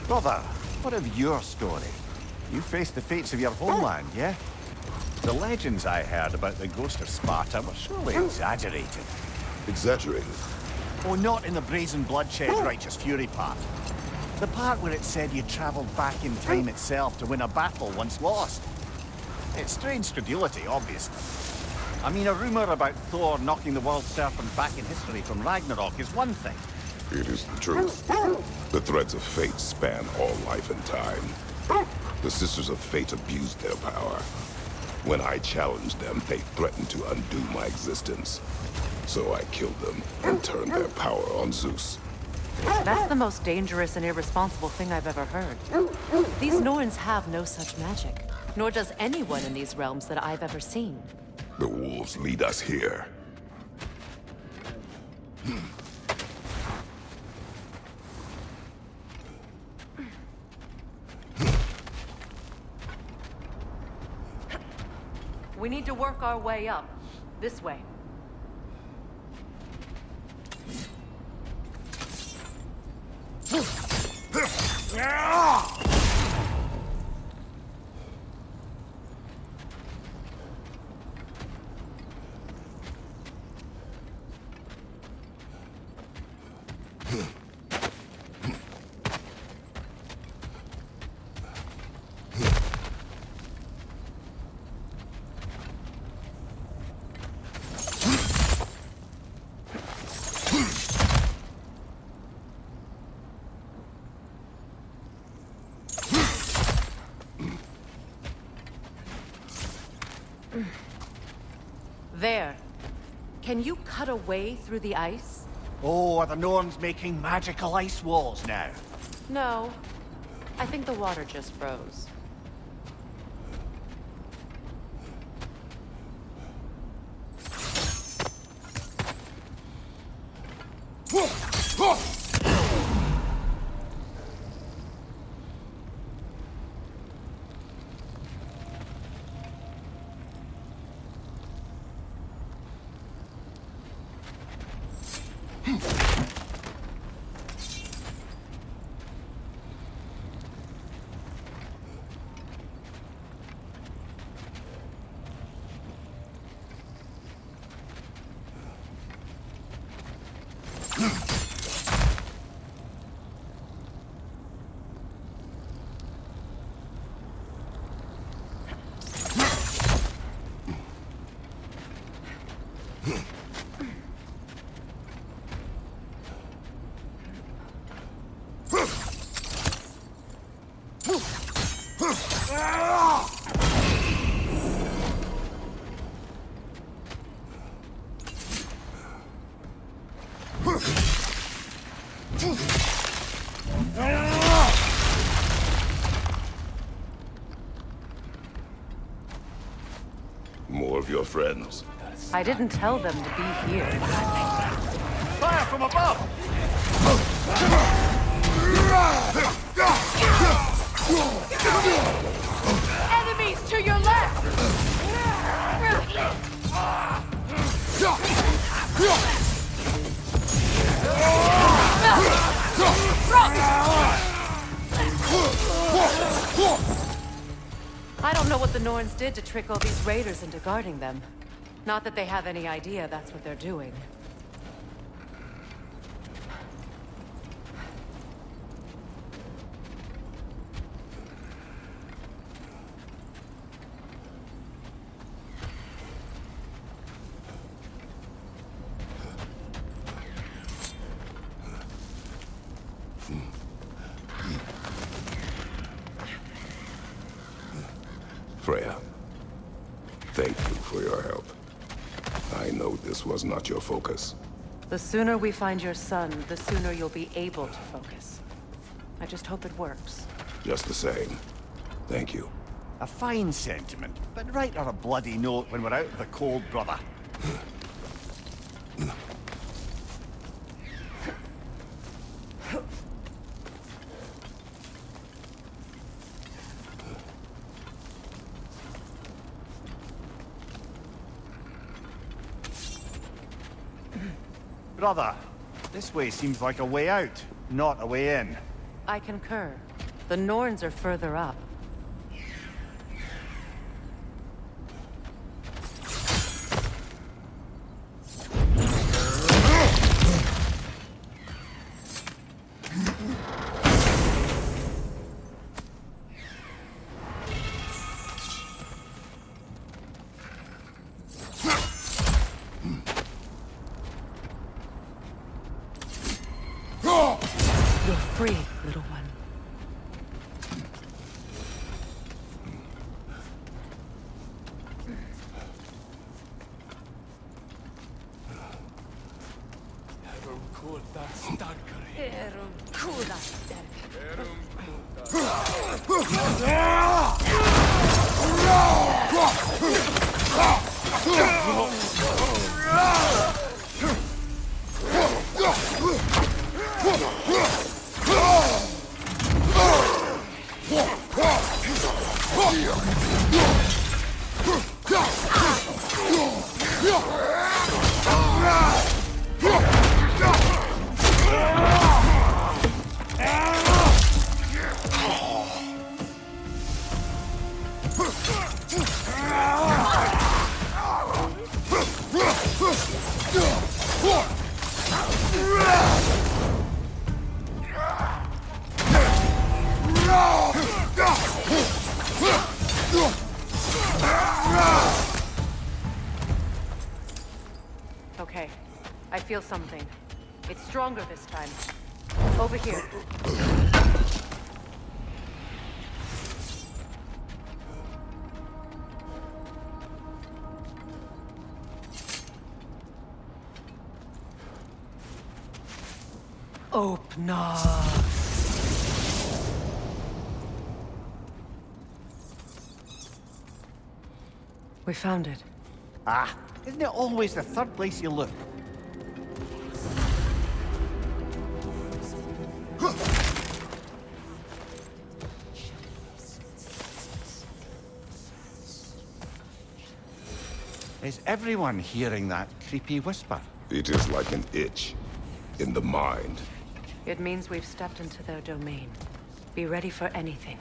Brother, what of your story? You faced the fates of your homeland, yeah? The legends I heard about the ghost of Sparta were surely exaggerated. Exaggerated? Oh, not in the brazen bloodshed righteous fury part. The part where it said you traveled back in time itself to win a battle once lost. It's strange credulity, obviously. I mean, a rumor about Thor knocking the world serpent back in history from Ragnarok is one thing. It is the truth. The threads of fate span all life and time. The Sisters of Fate abused their power. When I challenged them, they threatened to undo my existence. So I killed them and turned their power on Zeus. That's the most dangerous and irresponsible thing I've ever heard. These Norns have no such magic, nor does anyone in these realms that I've ever seen. The wolves lead us here. We need to work our way up. This way. There. Can you cut a way through the ice? Oh, are the Norns making magical ice walls now? No. I think the water just froze. More of your friends. I didn't tell them to be here. Fire from above! Enemies to your left! I don't know what the Norns did to trick all these raiders into guarding them. Not that they have any idea that's what they're doing. Freya, thank you for your help. I know this was not your focus. The sooner we find your son, the sooner you'll be able to focus. I just hope it works. Just the same. Thank you. A fine sentiment, but write her a bloody note when we're out of the cold, brother. Brother, this way seems like a way out, not a way in. I concur. The Norns are further up. Okay, I feel something. It's stronger this time. Over here. Open up. We found it. Ah, isn't it always the third place you look? Is everyone hearing that creepy whisper? It is like an itch in the mind. It means we've stepped into their domain. Be ready for anything.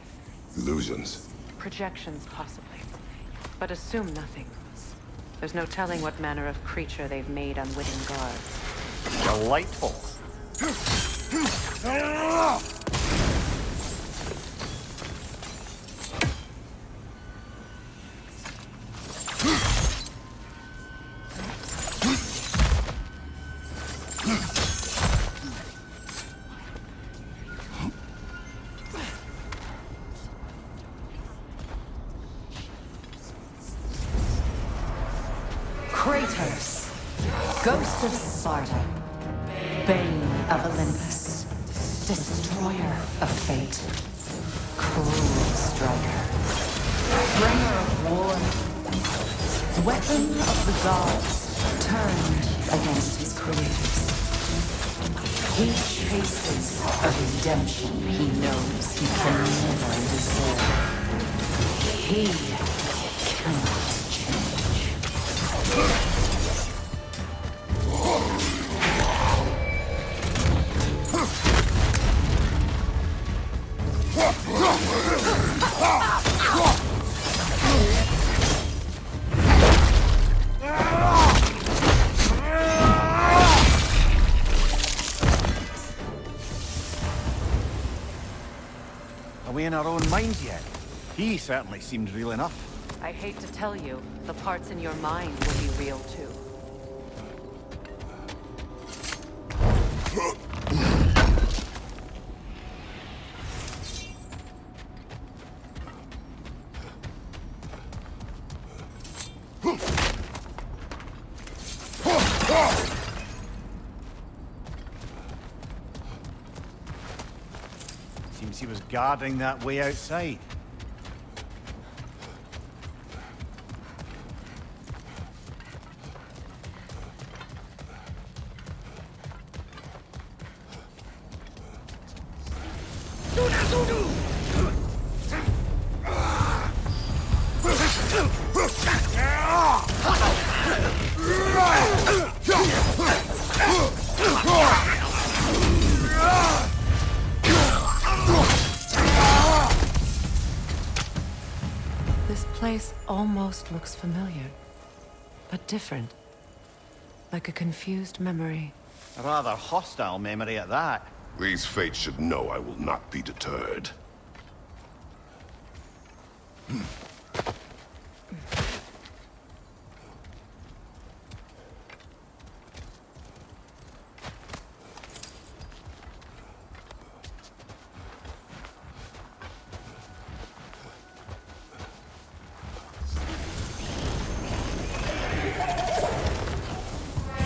Illusions. Projections, possibly. But assume nothing. There's no telling what manner of creature they've made unwitting guards. Delightful. Kratos, Ghost of Sparta, Bane of Olympus, Destroyer of Fate, Cruel Striker, Bringer of War, Weapon of the Gods, turned against his creators. He chases a redemption he knows he can never deserve. He cannot change. Are we in our own minds yet? He certainly seemed real enough. I hate to tell you, the parts in your mind will be real too. Seems he was guarding that way outside. This place almost looks familiar, but different. Like a confused memory. A rather hostile memory at that. These fates should know I will not be deterred.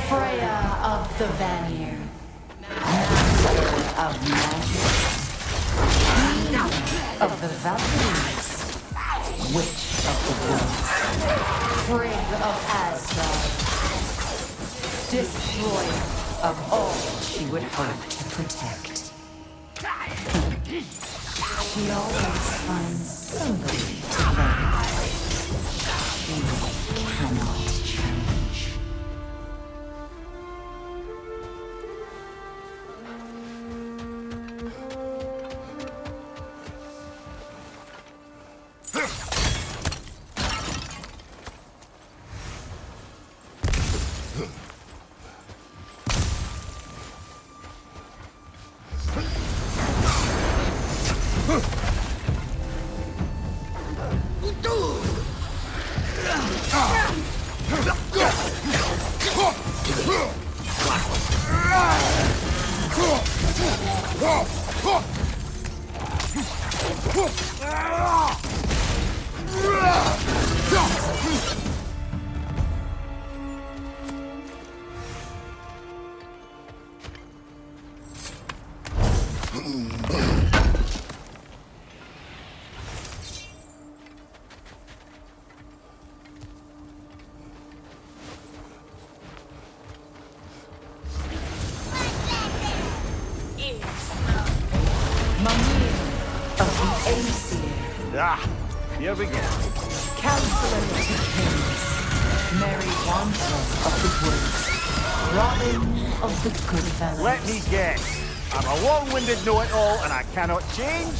Freya of the Vanir, of magic, queen of the Valkyries, witch of the woods, frigg of Asgard, destroyer of all she would hope to protect. She always finds somebody to blame. She cannot change. Here we go. Counselor to Kings, Mary Wanton of the Woods, Robin of the Goodfellas. Let me guess. I'm a long-winded know-it-all and I cannot change?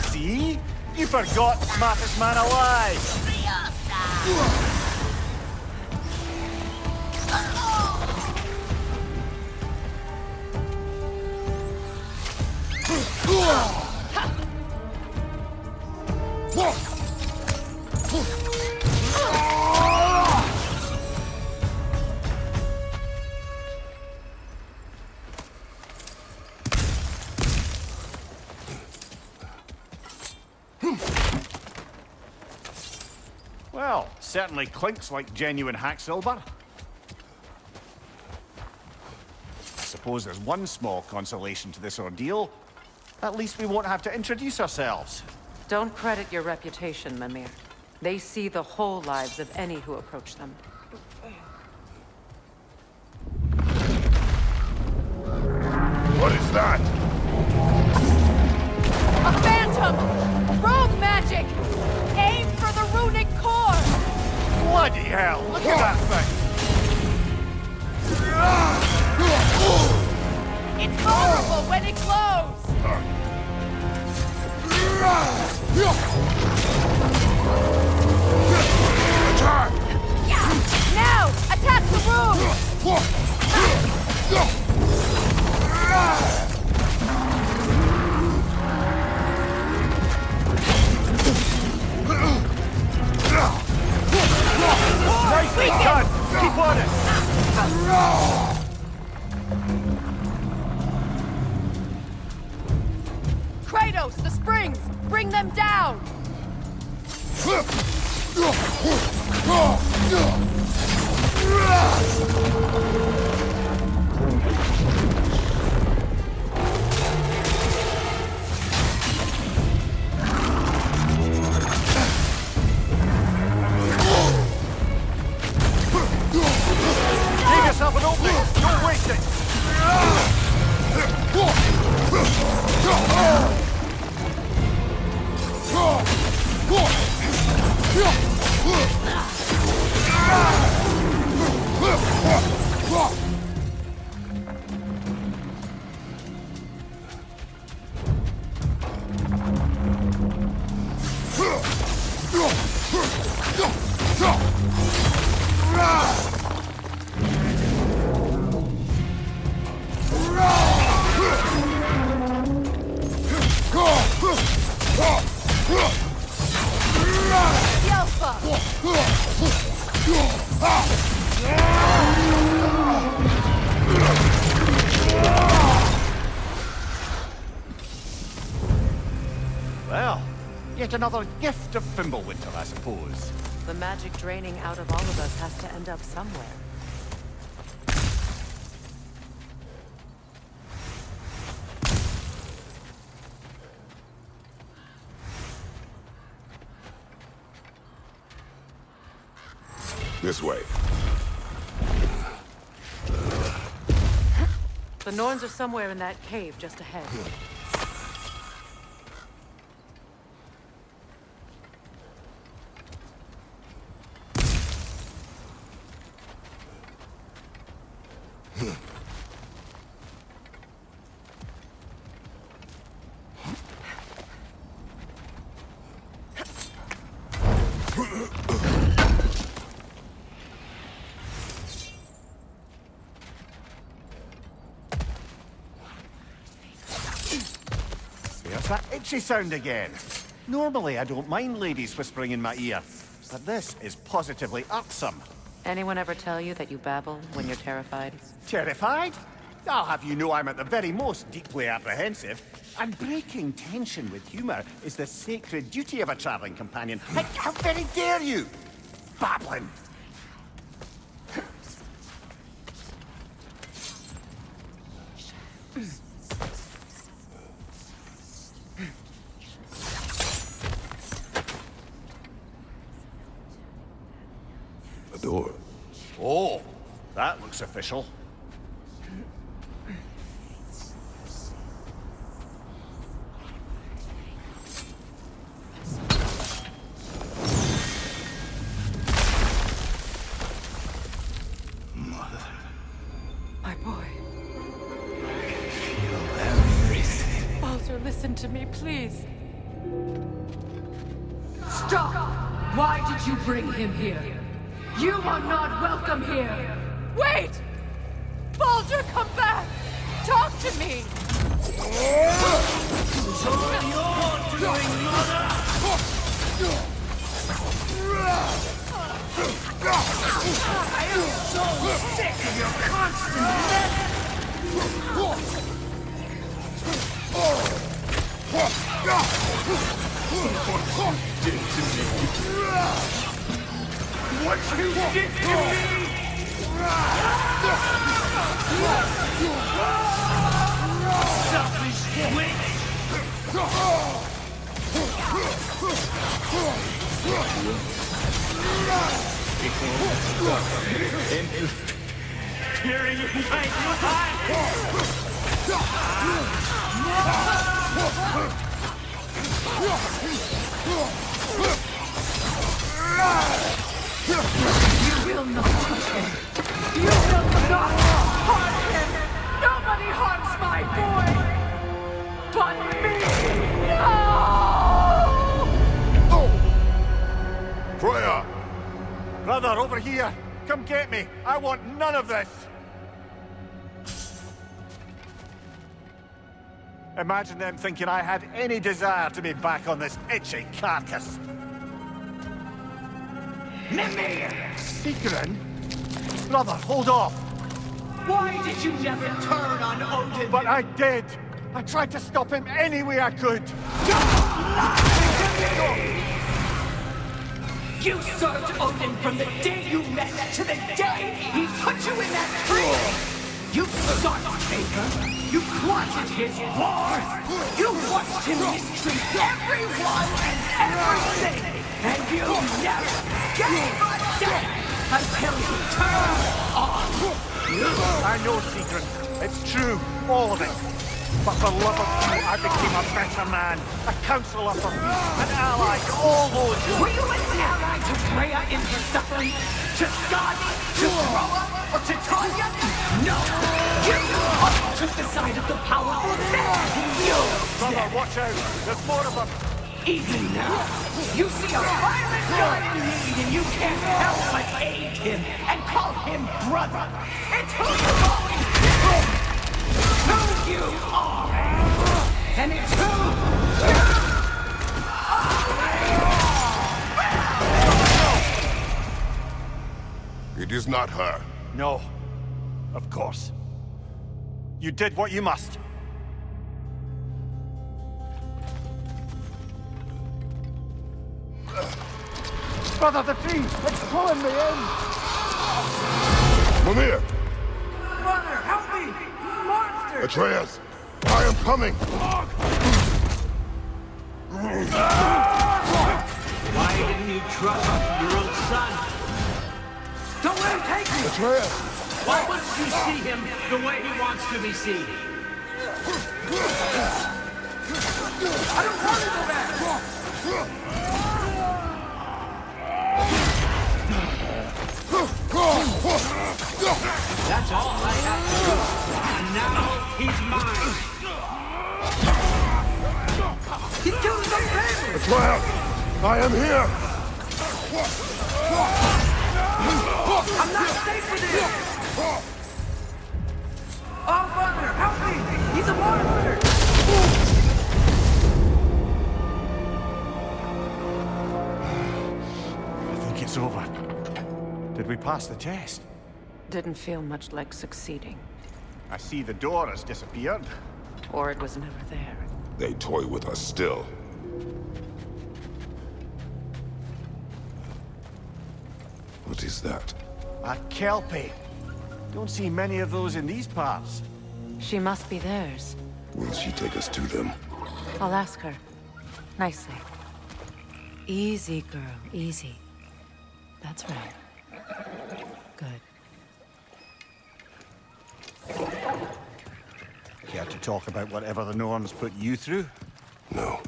See? You forgot smartest man alive! Well, certainly clinks like genuine hacksilver. I suppose there's one small consolation to this ordeal. At least we won't have to introduce ourselves. Don't credit your reputation, Mimir. They see the whole lives of any who approach them. What is that? A phantom! Rogue magic! Aim for the runic core! Bloody hell! Look at that thing! It's vulnerable when it glows! Attack! Now! Attack the room! Nicely done! Keep on it! Kratos, the springs! Bring them down! Give yourself an opening! Don't waste it! Well, yet another gift of Fimbulwinter, I suppose. The magic draining out of all of us has to end up somewhere. This way. The Norns are somewhere in that cave just ahead. There's that itchy sound again. Normally, I don't mind ladies whispering in my ear, but this is positively irksome. Anyone ever tell you that you babble when you're terrified? Terrified? I'll have you know I'm at the very most deeply apprehensive. And breaking tension with humor is the sacred duty of a traveling companion. How very dare you! Babbling! A door. Oh, that looks official. My boy. Feel everything. Baldur, listen to me, please. Stop! Why did you bring him here? You are not welcome here! Wait! Baldur, come back! Talk to me! It's all your doing, mother! I am so sick of your constant what you did to me! Selfish witch! Peering inside your eyes! You will not touch him! You will not harm him! Nobody harms my boy! But me! No! Freya! Brother, over here! Come get me! I want none of this! Imagine them thinking I had any desire to be back on this itchy carcass. Mimir! Sigrun? Brother, hold off! Why did you never turn on Odin? But I did! I tried to stop him any way I could! You served Odin from the day you met to the day he put you in that tree! You sought favor, you plotted his war, you watched him mistreat everyone and everything, and you never gave a damn until he turned on you! I know, Sigrun. It's true, all of it. But for love of you, I became a better man, a counselor for peace, an ally to all those who... Were you an ally to Freya in her suffering? To Skadi? To Groa? Or to Tanya? No! You took the side of the powerful then! Brother, watch out! There's more of them! Even now, you see a violent guy in need and you can't help but aid him and call him brother! It's who you've always been! Who you are! And it's who you It is not her. No. Of course. You did what you must. Brother, the tree! It's pulling me in! Mimir! Brother, help me! Monster! Atreus! I am coming! Why didn't you trust your own son? Don't let him take me! Atreus! Why must you see him the way he wants to be seen? I don't want to go back! That's all I have to do. And now he's mine. He killed his own family! Atreus! I am here! I'm not safe with him! Oh, Father, help me! He's a monster! I think it's over. Did we pass the test? Didn't feel much like succeeding. I see the door has disappeared. Or it was never there. They toy with us still. What is that? A Kelpie. Don't see many of those in these parts. She must be theirs. Will she take us to them? I'll ask her. Nicely. Easy, girl. Easy. That's right. Good. Care to talk about whatever the Norns put you through? No.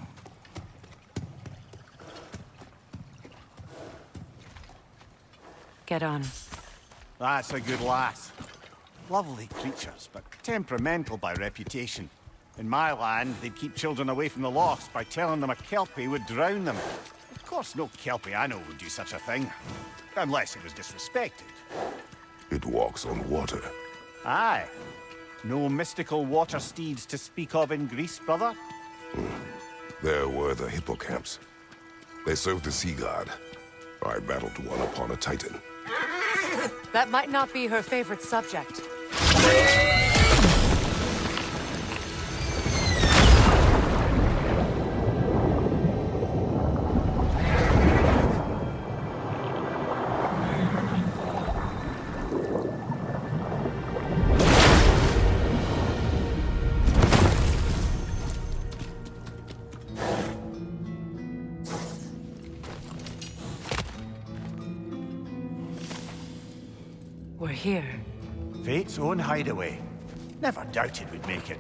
Get on. That's a good lass. Lovely creatures, but temperamental by reputation. In my land, they'd keep children away from the lost by telling them a Kelpie would drown them. Of course, no Kelpie I know would do such a thing. Unless it was disrespected. It walks on water. Aye. No mystical water steeds to speak of in Greece, brother? There were the hippocamps. They served the sea god. I battled one upon a titan. That might not be her favorite subject. We're here. Fate's own hideaway. Never doubted we'd make it.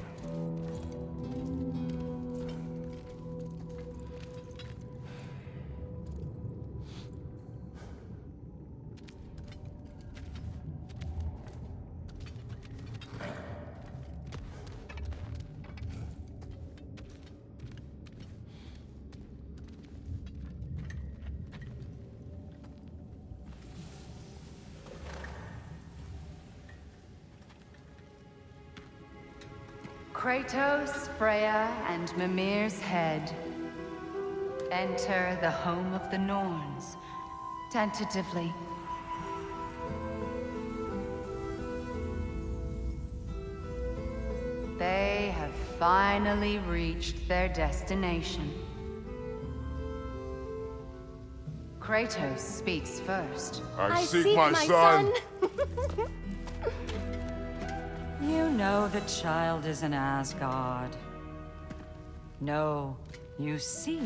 Kratos, Freya, and Mimir's head. Enter the home of the Norns, tentatively. They have finally reached their destination. Kratos speaks first. I seek my son. You know the child is in Asgard. No, you seek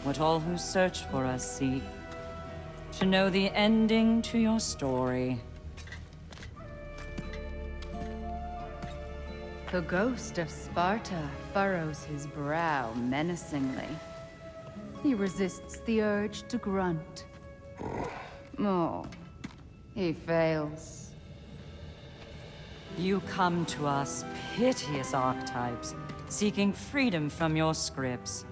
what all who search for us seek. To know the ending to your story. The ghost of Sparta furrows his brow menacingly. He resists the urge to grunt. Oh, he fails. You come to us, piteous archetypes, seeking freedom from your scripts.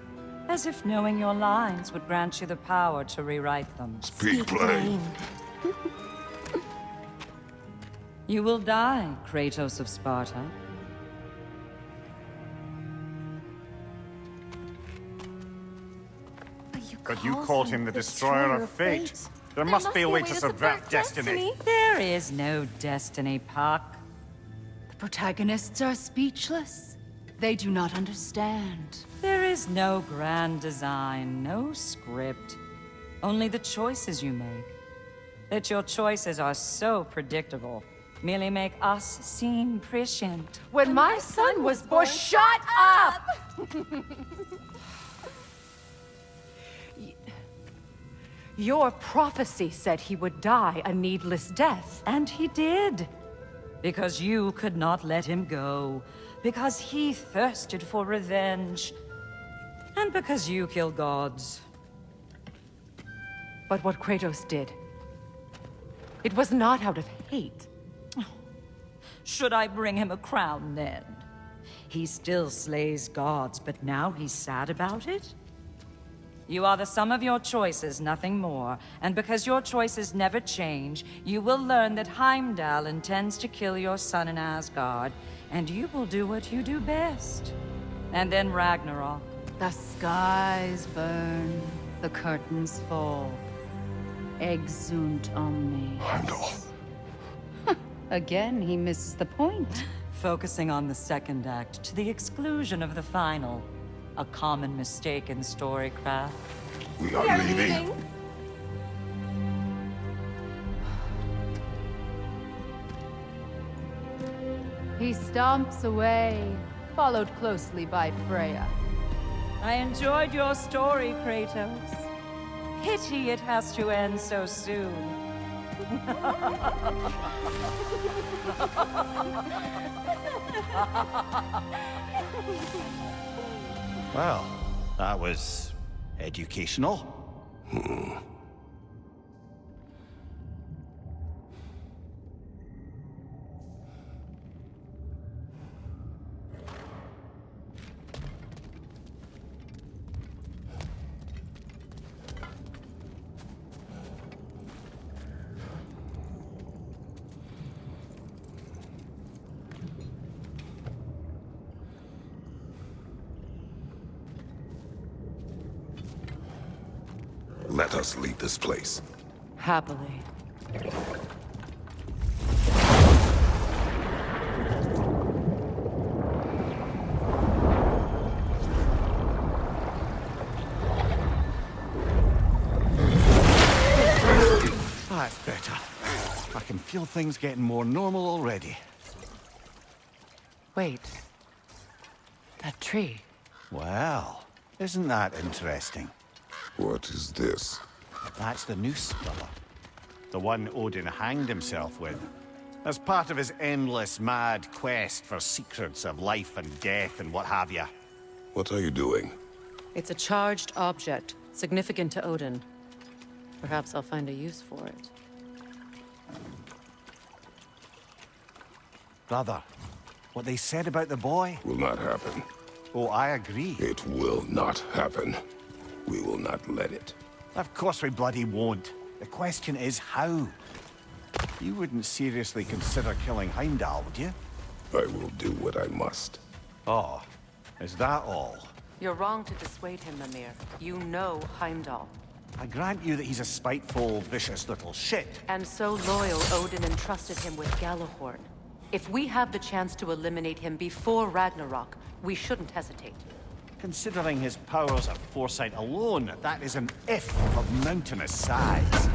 As if knowing your lines would grant you the power to rewrite them. Speak plain. You will die, Kratos of Sparta. But you called him the Destroyer of Fate. There must be a way to subvert destiny. There is no destiny, Puck. The protagonists are speechless. They do not understand. There is no grand design, no script. Only the choices you make. That your choices are so predictable merely make us seem prescient. When my son was born, shut up! Your prophecy said he would die a needless death. And he did. Because you could not let him go. Because he thirsted for revenge. And because you kill gods. But what Kratos did, it was not out of hate. Should I bring him a crown then? He still slays gods, but now he's sad about it? You are the sum of your choices, nothing more. And because your choices never change, you will learn that Heimdall intends to kill your son in Asgard, and you will do what you do best. And then Ragnarok. The skies burn, the curtains fall. Exunt omnes. Heimdall. Again, he misses the point. Focusing on the second act to the exclusion of the final. A common mistake in storycraft. We are leaving. He stomps away, followed closely by Freya. I enjoyed your story, Kratos. Pity it has to end so soon. Well, that was educational. Let us leave this place. Happily. That's better. I can feel things getting more normal already. Wait. That tree. Well, isn't that interesting? What is this? That's the noose, brother. The one Odin hanged himself with. As part of his endless, mad quest for secrets of life and death and what have you. What are you doing? It's a charged object, significant to Odin. Perhaps I'll find a use for it. Brother, what they said about the boy? Will not happen. Oh, I agree. It will not happen. We will not let it. Of course we bloody won't. The question is how. You wouldn't seriously consider killing Heimdall, would you? I will do what I must. Oh, is that all? You're wrong to dissuade him, Mimir. You know Heimdall. I grant you that he's a spiteful, vicious little shit. And so loyal, Odin entrusted him with Galahorn. If we have the chance to eliminate him before Ragnarok, we shouldn't hesitate. Considering his powers of foresight alone, that is an if of mountainous size.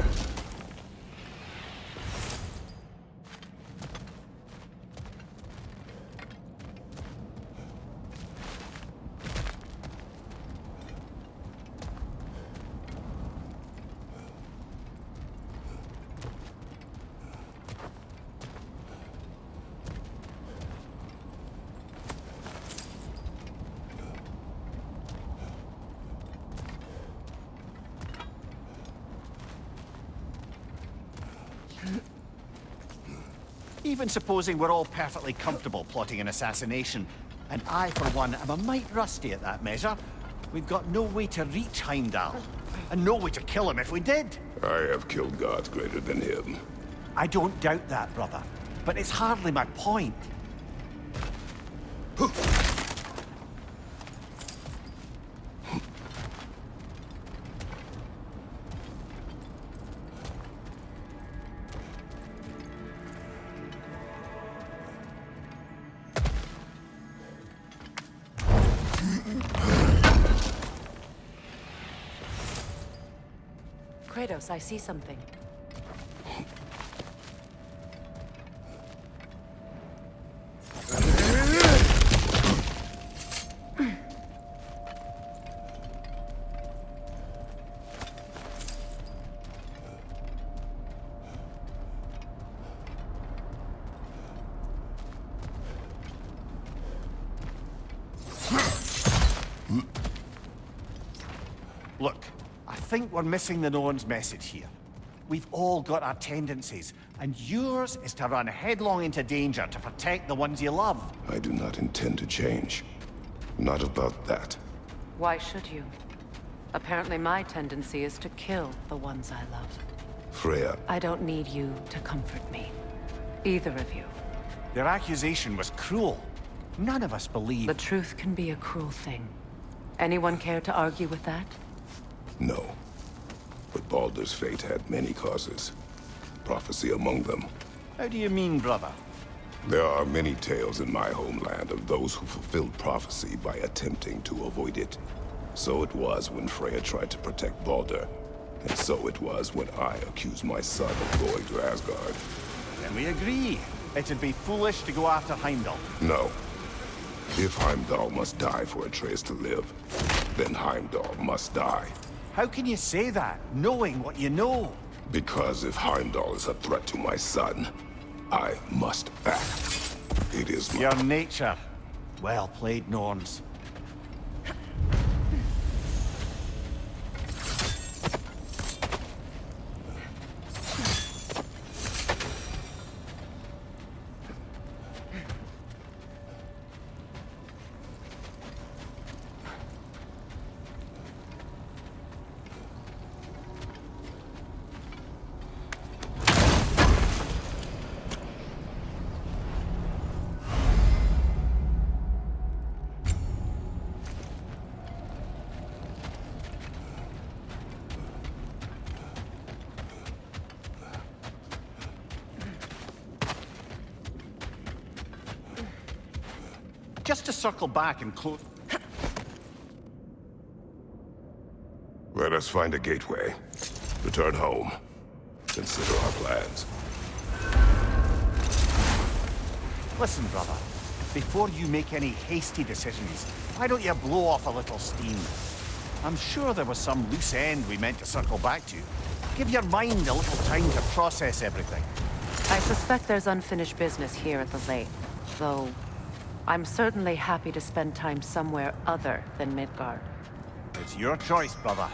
Even supposing we're all perfectly comfortable plotting an assassination, and I, for one, am a mite rusty at that measure, we've got no way to reach Heimdall, and no way to kill him if we did. I have killed gods greater than him. I don't doubt that, brother, but it's hardly my point. Kratos, I see something. think we're missing the Norns message here. We've all got our tendencies, and yours is to run headlong into danger to protect the ones you love. I do not intend to change. Not about that. Why should you? Apparently my tendency is to kill the ones I love. Freya. I don't need you to comfort me. Either of you. Their accusation was cruel. None of us believe... The truth can be a cruel thing. Anyone care to argue with that? No. But Baldur's fate had many causes. Prophecy among them. How do you mean, brother? There are many tales in my homeland of those who fulfilled prophecy by attempting to avoid it. So it was when Freya tried to protect Baldur. And so it was when I accused my son of going to Asgard. Then we agree. It'd be foolish to go after Heimdall. No. If Heimdall must die for Atreus to live, then Heimdall must die. How can you say that, knowing what you know? Because if Heimdall is a threat to my son, I must act. It is your nature. Well played, Norns. Just to circle back and close... Let us find a gateway. Return home. Consider our plans. Listen, brother. Before you make any hasty decisions, why don't you blow off a little steam? I'm sure there was some loose end we meant to circle back to. Give your mind a little time to process everything. I suspect there's unfinished business here at the lake, though I'm certainly happy to spend time somewhere other than Midgard. It's your choice, brother.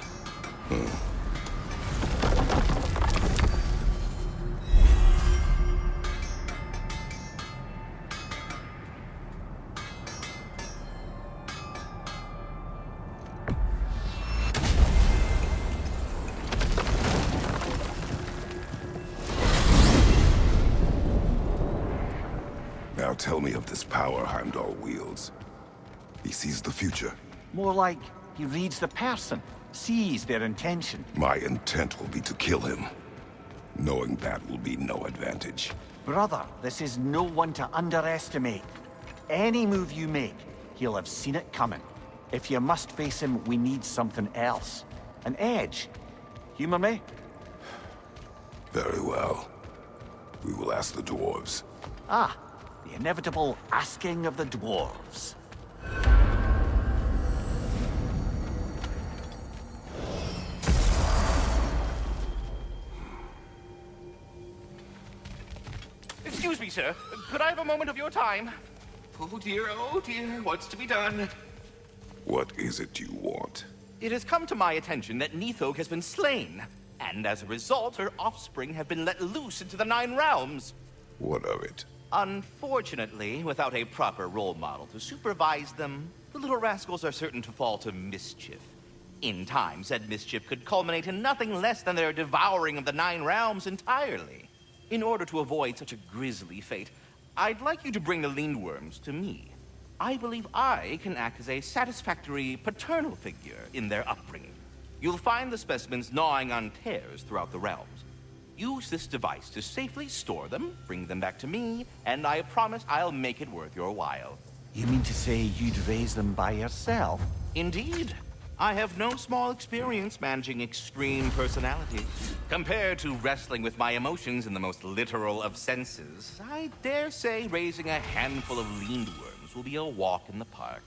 Now tell me of this power Heimdall wields. He sees the future. More like he reads the person, sees their intention. My intent will be to kill him. Knowing that will be no advantage. Brother, this is no one to underestimate. Any move you make, he'll have seen it coming. If you must face him, we need something else. An edge. Humor me? Very well. We will ask the dwarves. Ah, the inevitable asking of the dwarves. Excuse me, sir. Could I have a moment of your time? Oh dear, what's to be done? What is it you want? It has come to my attention that Nithog has been slain, and as a result, her offspring have been let loose into the Nine Realms. What of it? Unfortunately, without a proper role model to supervise them, the little rascals are certain to fall to mischief. In time, said mischief could culminate in nothing less than their devouring of the Nine Realms entirely. In order to avoid such a grisly fate, I'd like you to bring the Lindworms to me. I believe I can act as a satisfactory paternal figure in their upbringing. You'll find the specimens gnawing on tears throughout the realms. Use this device to safely store them, bring them back to me, and I promise I'll make it worth your while. You mean to say you'd raise them by yourself? Indeed. I have no small experience managing extreme personalities. Compared to wrestling with my emotions in the most literal of senses, I dare say raising a handful of Lindworms will be a walk in the park.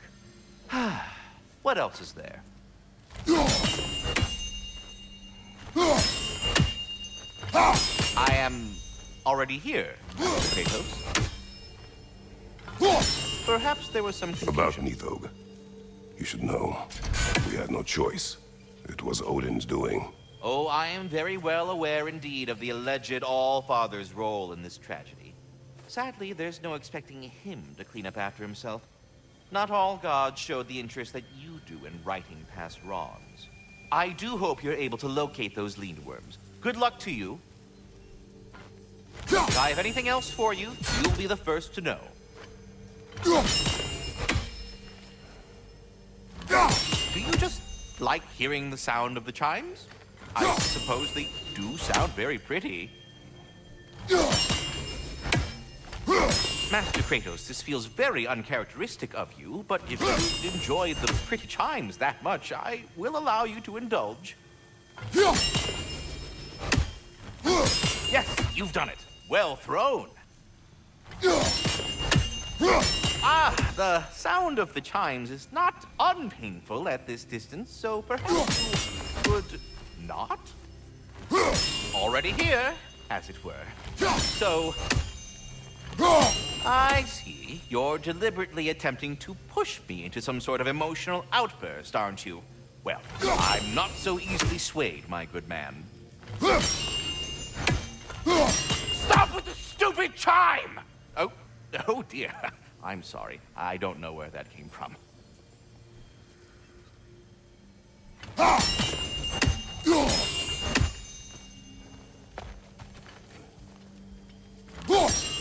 What else is there? I am already here, Kratos. Perhaps there was some confusion. About Nithog. You should know. We had no choice. It was Odin's doing. Oh, I am very well aware indeed of the alleged All-Father's role in this tragedy. Sadly, there's no expecting him to clean up after himself. Not all gods showed the interest that you do in righting past wrongs. I do hope you're able to locate those lean worms. Good luck to you. If I have anything else for you, you'll be the first to know. Do you just like hearing the sound of the chimes? I suppose they do sound very pretty. Master Kratos, this feels very uncharacteristic of you, but if you enjoy the pretty chimes that much, I will allow you to indulge. Yes, you've done it. Well thrown. Ah, the sound of the chimes is not unpainful at this distance, so perhaps you would not? Already here, as it were. So, I see. You're deliberately attempting to push me into some sort of emotional outburst, aren't you? Well, I'm not so easily swayed, my good man. Stop with the stupid chime! Oh dear. I'm sorry. I don't know where that came from.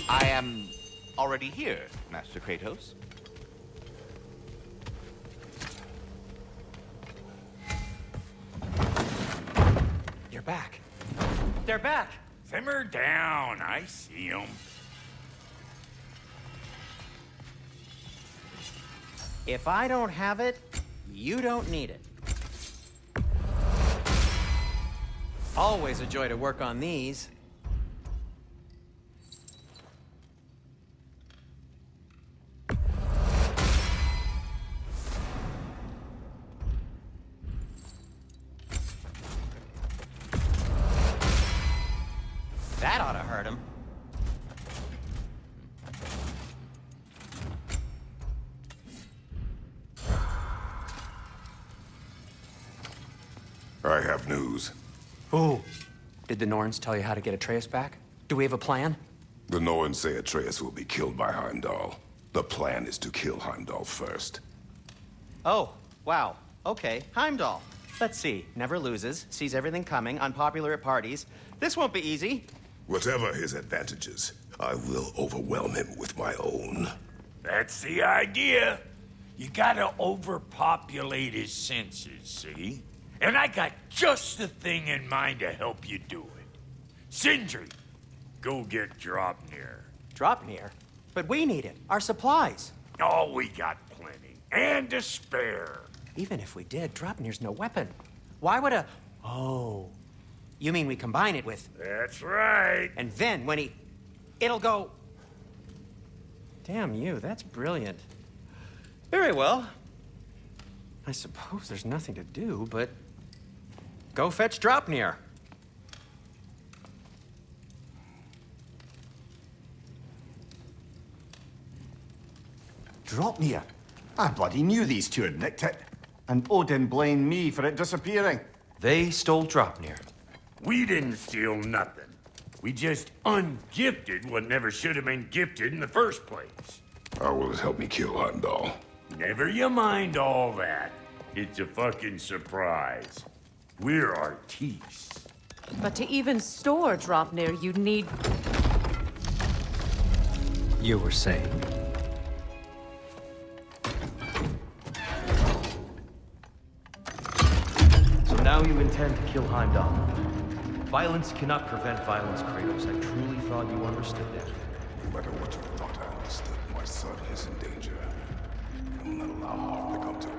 I am already here, Master Kratos. You're back. They're back. Simmer down. I see them. If I don't have it, you don't need it. Always a joy to work on these. That ought to hurt him. I have news. Ooh. Did the Norns tell you how to get Atreus back? Do we have a plan? The Norns say Atreus will be killed by Heimdall. The plan is to kill Heimdall first. Oh, wow. Okay, Heimdall. Let's see. Never loses, sees everything coming, unpopular at parties. This won't be easy. Whatever his advantages, I will overwhelm him with my own. That's the idea. You gotta overpopulate his senses, see? And I got just the thing in mind to help you do it. Sindri, go get Draupnir. Draupnir? But we need it. Our supplies. Oh, we got plenty. And to spare. Even if we did, Draupnir's no weapon. Why would a... Oh. You mean we combine it with... That's right. And then when he... It'll go... Damn you, that's brilliant. Very well. I suppose there's nothing to do, but... Go fetch Draupnir. Draupnir? I bloody knew these two had nicked it. And Odin blamed me for it disappearing. They stole Draupnir. We didn't steal nothing. We just ungifted what never should have been gifted in the first place. How will it help me kill Heimdall? Never you mind all that. It's a fucking surprise. We're artistes. But to even store Draupnir, you'd need... You were saying? So now you intend to kill Heimdall. Violence cannot prevent violence, Kratos. I truly thought you understood that. No matter what you thought I understood, my son is in danger. I will not allow harm to come to him.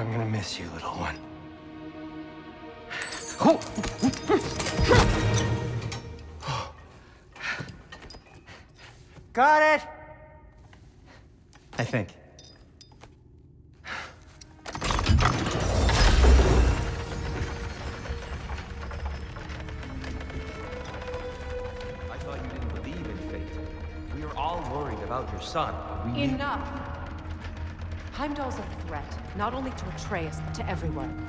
I'm gonna miss you, little one. Got it! I think. I thought you didn't believe in fate. We were all worried about your son. We Enough! Heimdall's a threat, not only to Atreus, but to everyone.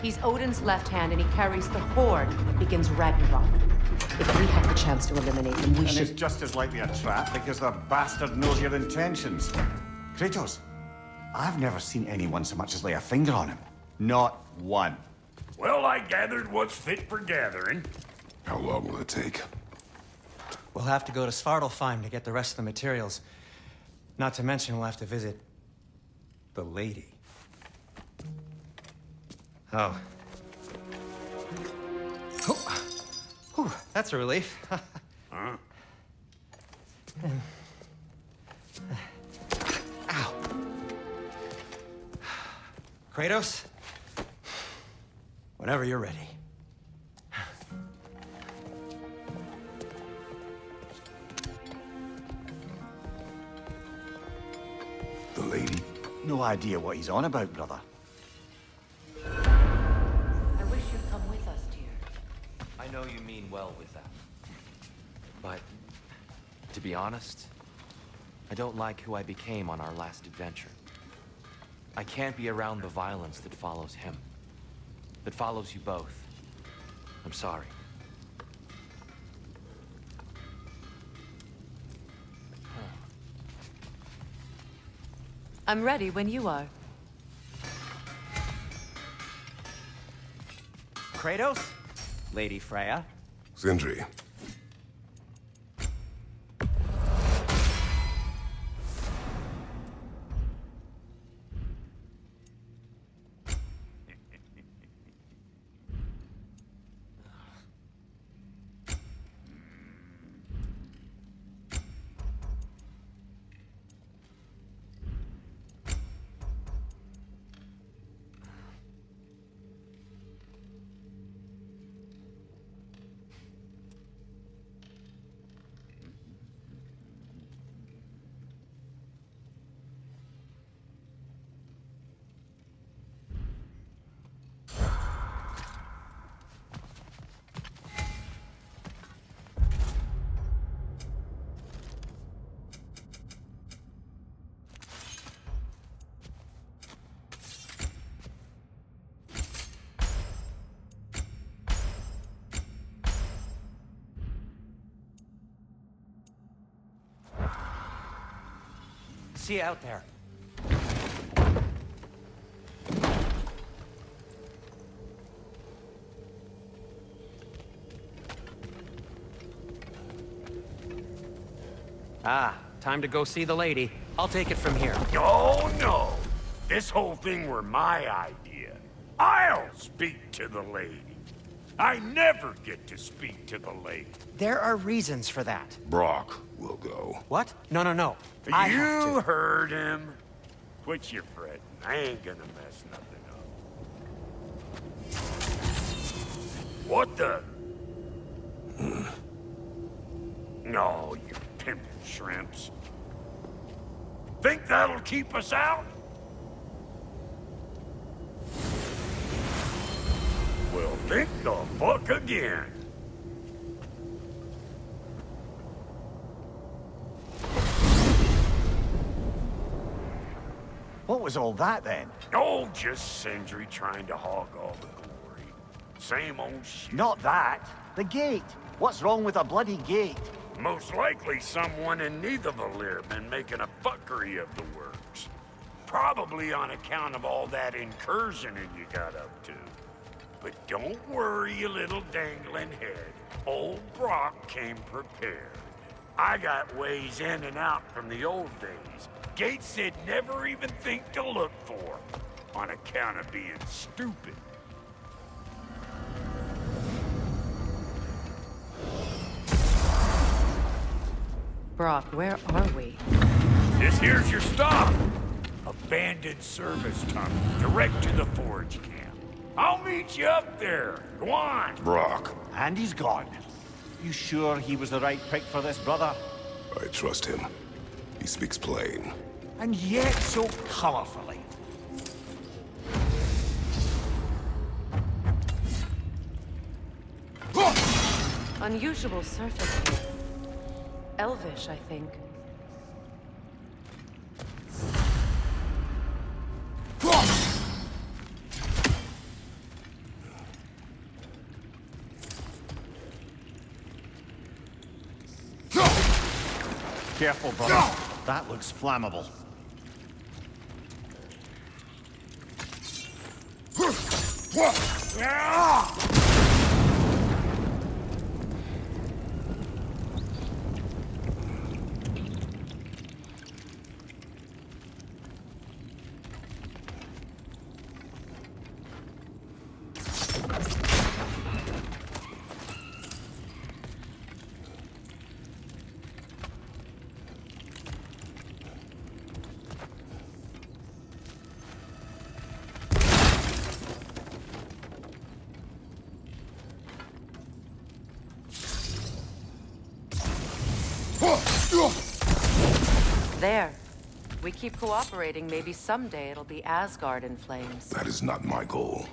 He's Odin's left hand, and he carries the horde that begins Ragnarok. If we have the chance to eliminate him, we should... it's just as likely a trap because the bastard knows your intentions. Kratos, I've never seen anyone so much as lay a finger on him. Not one. Well, I gathered what's fit for gathering. How long will it take? We'll have to go to Svartalfheim to get the rest of the materials. Not to mention we'll have to visit the lady. Oh. Whew, that's a relief. Huh? Ow. Kratos? Whenever you're ready. The lady? No idea what he's on about, brother. I wish you'd come with us, dear. I know you mean well with that. But, to be honest, I don't like who I became on our last adventure. I can't be around the violence that follows him. That follows you both. I'm sorry. I'm ready when you are. Kratos? Lady Freya? Sindri. See you out there. Ah, time to go see the lady. I'll take it from here. Oh, no. This whole thing were my idea. I'll speak to the lady. I never get to speak to the lady. There are reasons for that. Brock will go. What? No, no, no. I have You to. heard him. Quit your fretting. I ain't gonna mess nothing up. What the? No, you pimpin' shrimps. Think that'll keep us out? Well, think the fuck again. What was all that then? Oh, just Sindri trying to hog all the glory. Same old shit. Not that. The gate. What's wrong with a bloody gate? Most likely someone in Nidavellir been making a fuckery of the works. Probably on account of all that incursioning you got up to. But don't worry, you little dangling head. Old Brock came prepared. I got ways in and out from the old days. Gates they'd never even think to look for, on account of being stupid. Brock, where are we? This here's your stop. A abandoned service tunnel, direct to the forge camp. I'll meet you up there. Go on. Brock. And he's gone. You sure he was the right pick for this, brother? I trust him. He speaks plain. And yet so colorfully. Unusual surface here. Elvish, I think. Careful, brother. That looks flammable. There. We keep cooperating, maybe someday it'll be Asgard in flames. That is not my goal.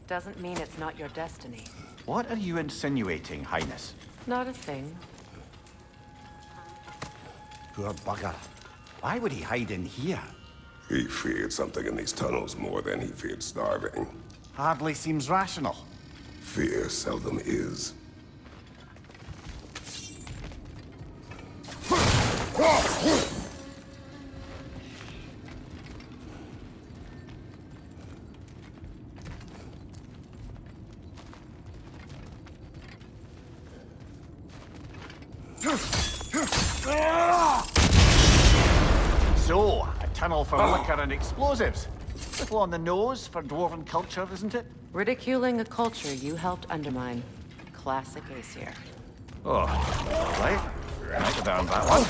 Doesn't mean it's not your destiny. What are you insinuating, Highness? Not a thing. Poor bugger. Why would he hide in here? He feared something in these tunnels more than he feared starving. Hardly seems rational. Fear seldom is. So, a tunnel for liquor and explosives. Little on the nose for dwarven culture, isn't it? Ridiculing a culture you helped undermine. Classic Aesir. Oh, all right. Write down that one.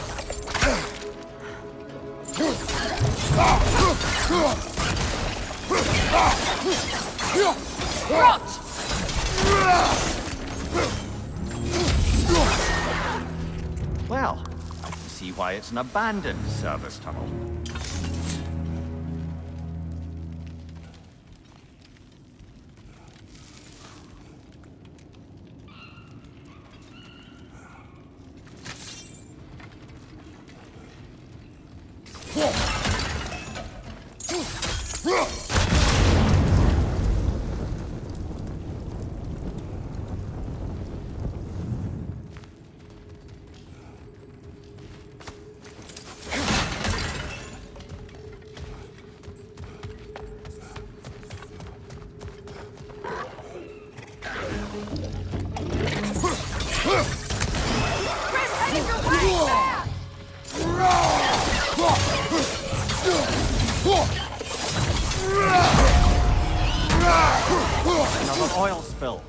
Well, I can see why it's an abandoned service tunnel. Another oil spill.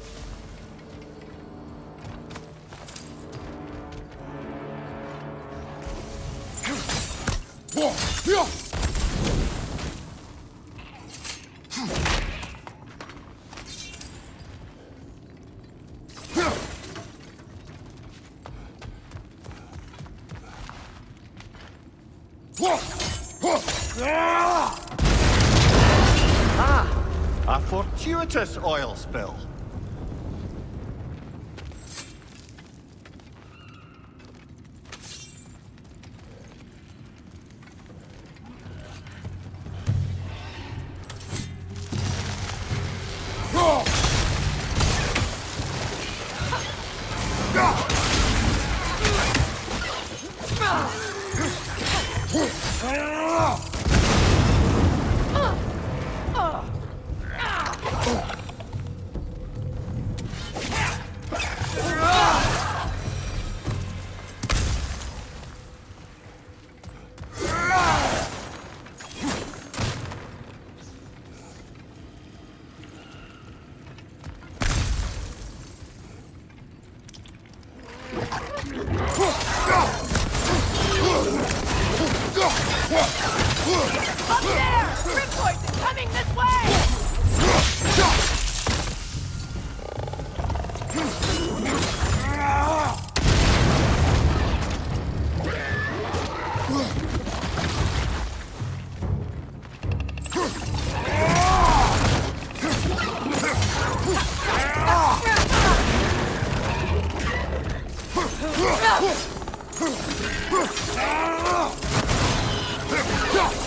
A fortuitous oil spill. coming this way!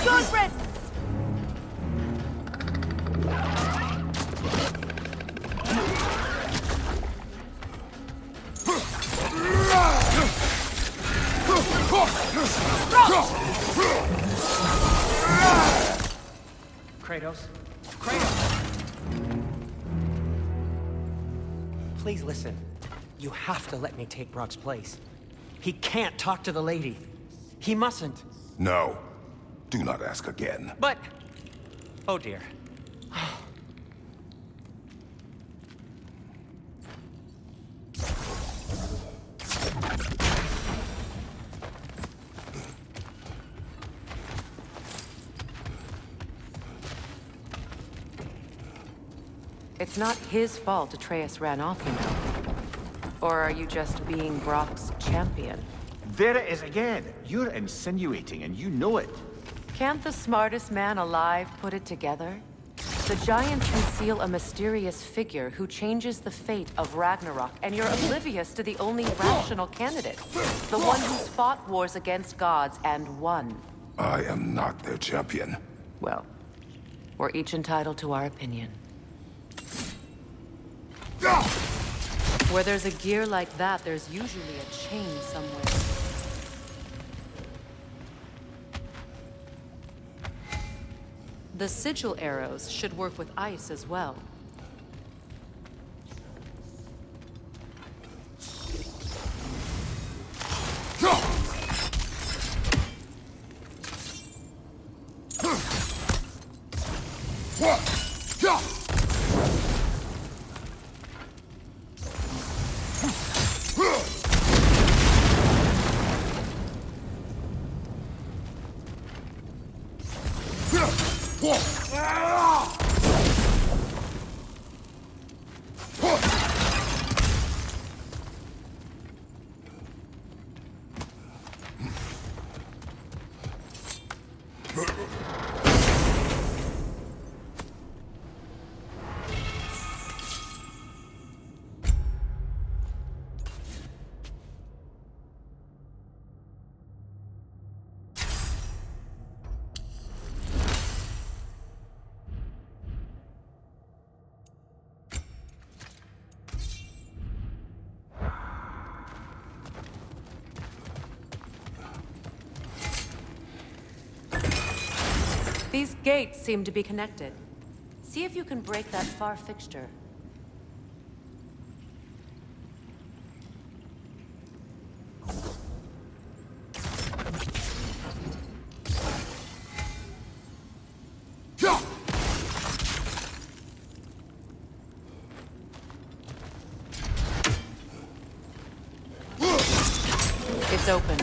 Good riddance! Kratos? Kratos! Please listen. You have to let me take Brock's place. He can't talk to the lady. He mustn't. No. Do not ask again. But... Oh dear. It's not his fault Atreus ran off, you know. Or are you just being Brock's champion? There it is again. You're insinuating, and you know it. Can't the smartest man alive put it together? The Giants conceal a mysterious figure who changes the fate of Ragnarok, and you're oblivious to the only rational candidate. The one who's fought wars against gods and won. I am not their champion. Well, we're each entitled to our opinion. Where there's a gear like that, there's usually a chain somewhere. The sigil arrows should work with ice as well. These gates seem to be connected. See if you can break that far fixture. It's open.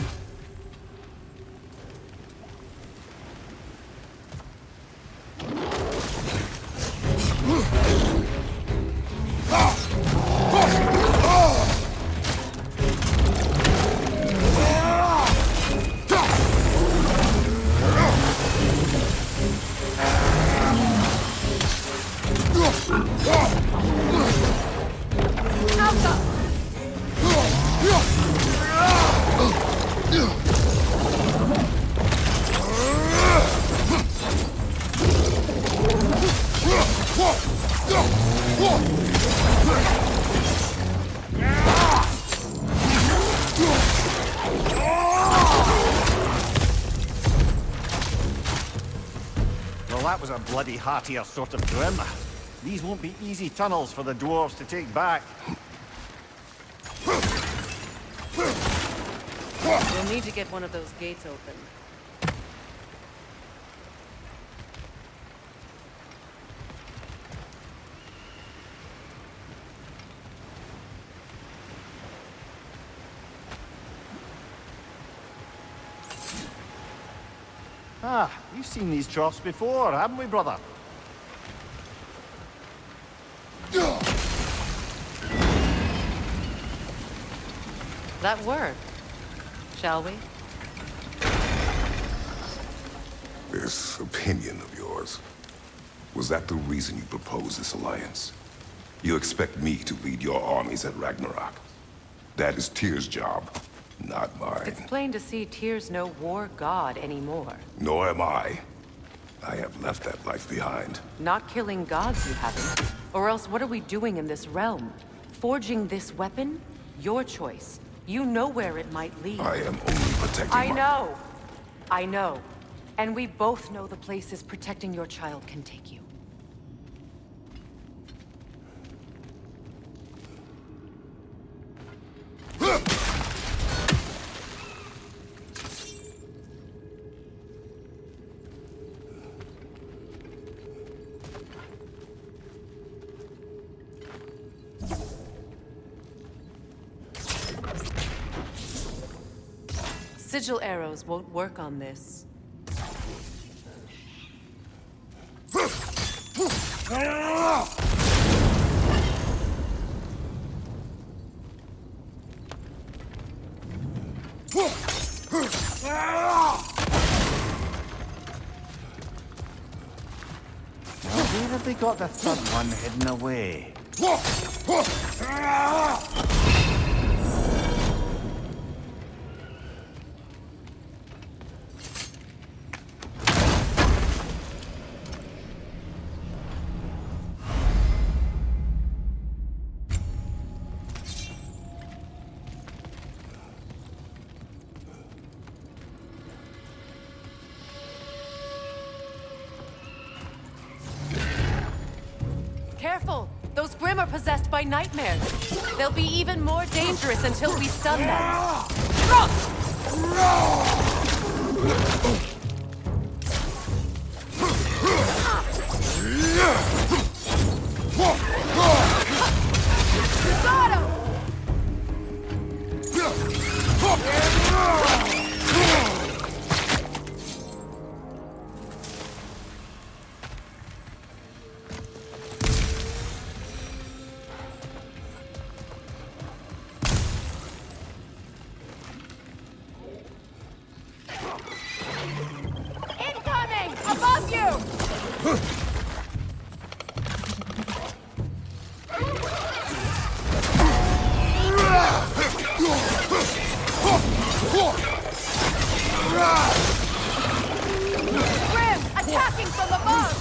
Well, that was a bloody heartier sort of grim. These won't be easy tunnels for the dwarves to take back. We'll need to get one of those gates open. Ah, we've seen these troughs before, haven't we, brother? that work? Shall we? This opinion of yours, was that the reason you proposed this alliance? You expect me to lead your armies at Ragnarok? That is Tyr's job, not mine. It's plain to see Tyr's no war god anymore. Nor am I. I have left that life behind. Not killing gods, you haven't. Or else what are we doing in this realm? Forging this weapon? Your choice. You know where it might lead. I am only protecting I know! I know. And we both know the places protecting your child can take you. Sigil arrows won't work on this. Where have they got the third one hidden away? Careful! Those Grimm are possessed by nightmares. They'll be even more dangerous until we stun them. Got him! Incoming! Above you! Grim! Attacking from above!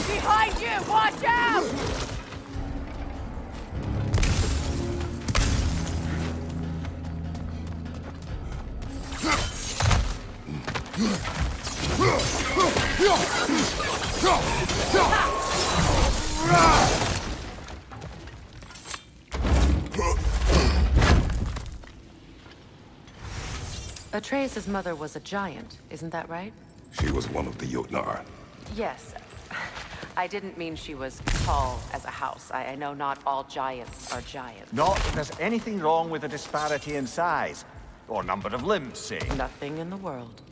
Behind you! Watch out! Atreus' mother was a giant, isn't that right? She was one of the Jotnar. Yes. I didn't mean she was tall as a house. I know not all giants are giants. Not that there's anything wrong with the disparity in size, or number of limbs, say. Nothing in the world.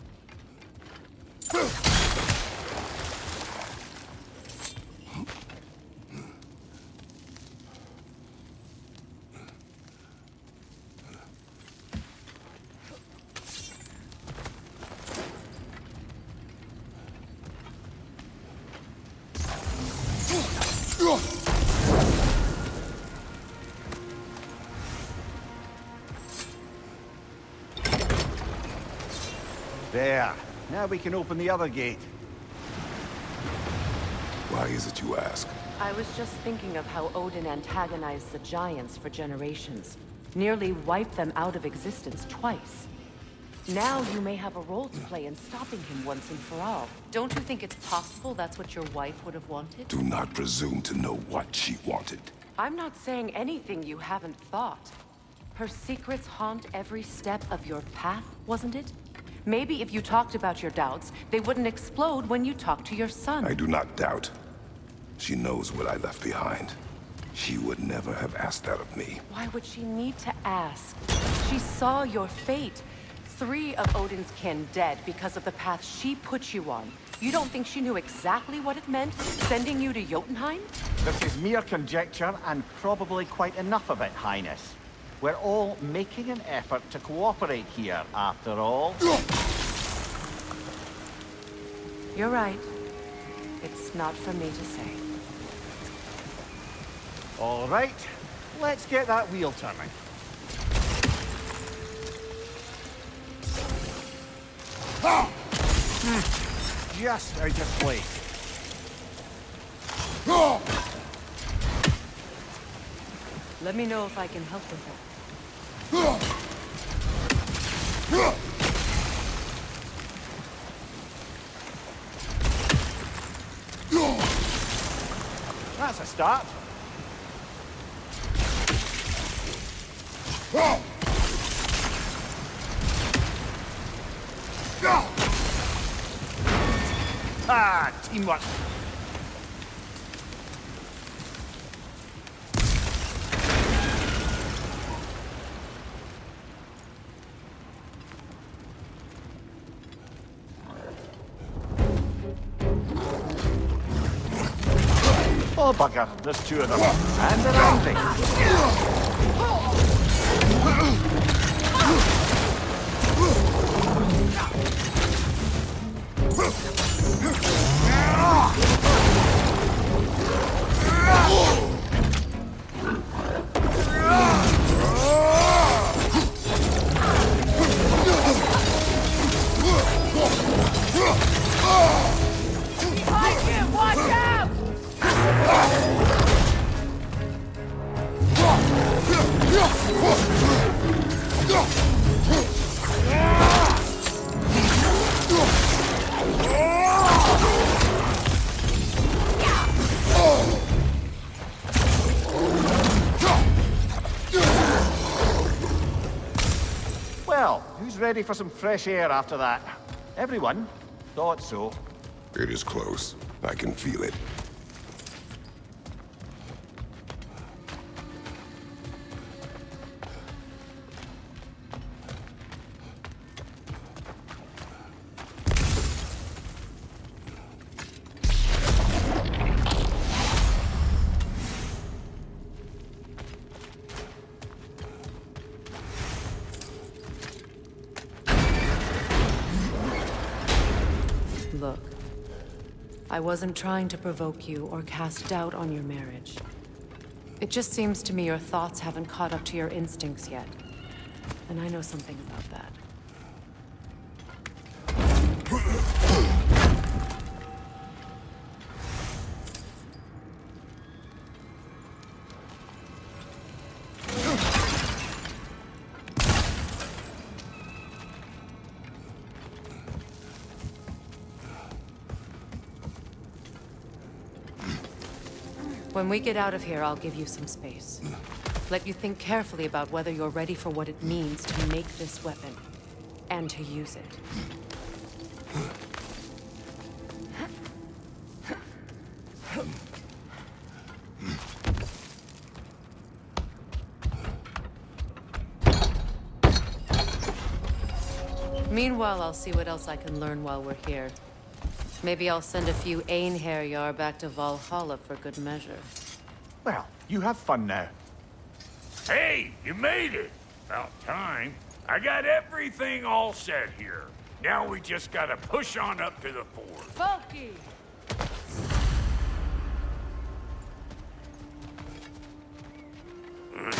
There. Now we can open the other gate. Why is it you ask? I was just thinking of how Odin antagonized the giants for generations. Nearly wiped them out of existence twice. Now you may have a role to play in stopping him once and for all. Don't you think it's possible that's what your wife would have wanted? Do not presume to know what she wanted. I'm not saying anything you haven't thought. Her secrets haunt every step of your path, wasn't it? Maybe if you talked about your doubts, they wouldn't explode when you talk to your son. I do not doubt. She knows what I left behind. She would never have asked that of me. Why would she need to ask? She saw your fate. 3 of Odin's kin dead because of the path she put you on. You don't think she knew exactly what it meant, sending you to Jotunheim? This is mere conjecture, and probably quite enough of it, Highness. We're all making an effort to cooperate here, after all. You're right. It's not for me to say. All right, let's get that wheel turning. Just out of place. Let me know if I can help with that. That's a start. Ah, teamwork. Oh, bugger. There's 2 of them. And they're angry. Behind him! Watch out! Well, who's ready for some fresh air after that? Everyone? Thought so. It is close. I can feel it. Look, I wasn't trying to provoke you or cast doubt on your marriage. It just seems to me your thoughts haven't caught up to your instincts yet. And I know something about that. When we get out of here, I'll give you some space. Let you think carefully about whether you're ready for what it means to make this weapon, and to use it. Meanwhile, I'll see what else I can learn while we're here. Maybe I'll send a few Einherjar back to Valhalla for good measure. Well, you have fun now. Hey, you made it! About time. I got everything all set here. Now we just gotta push on up to the fort. Funky!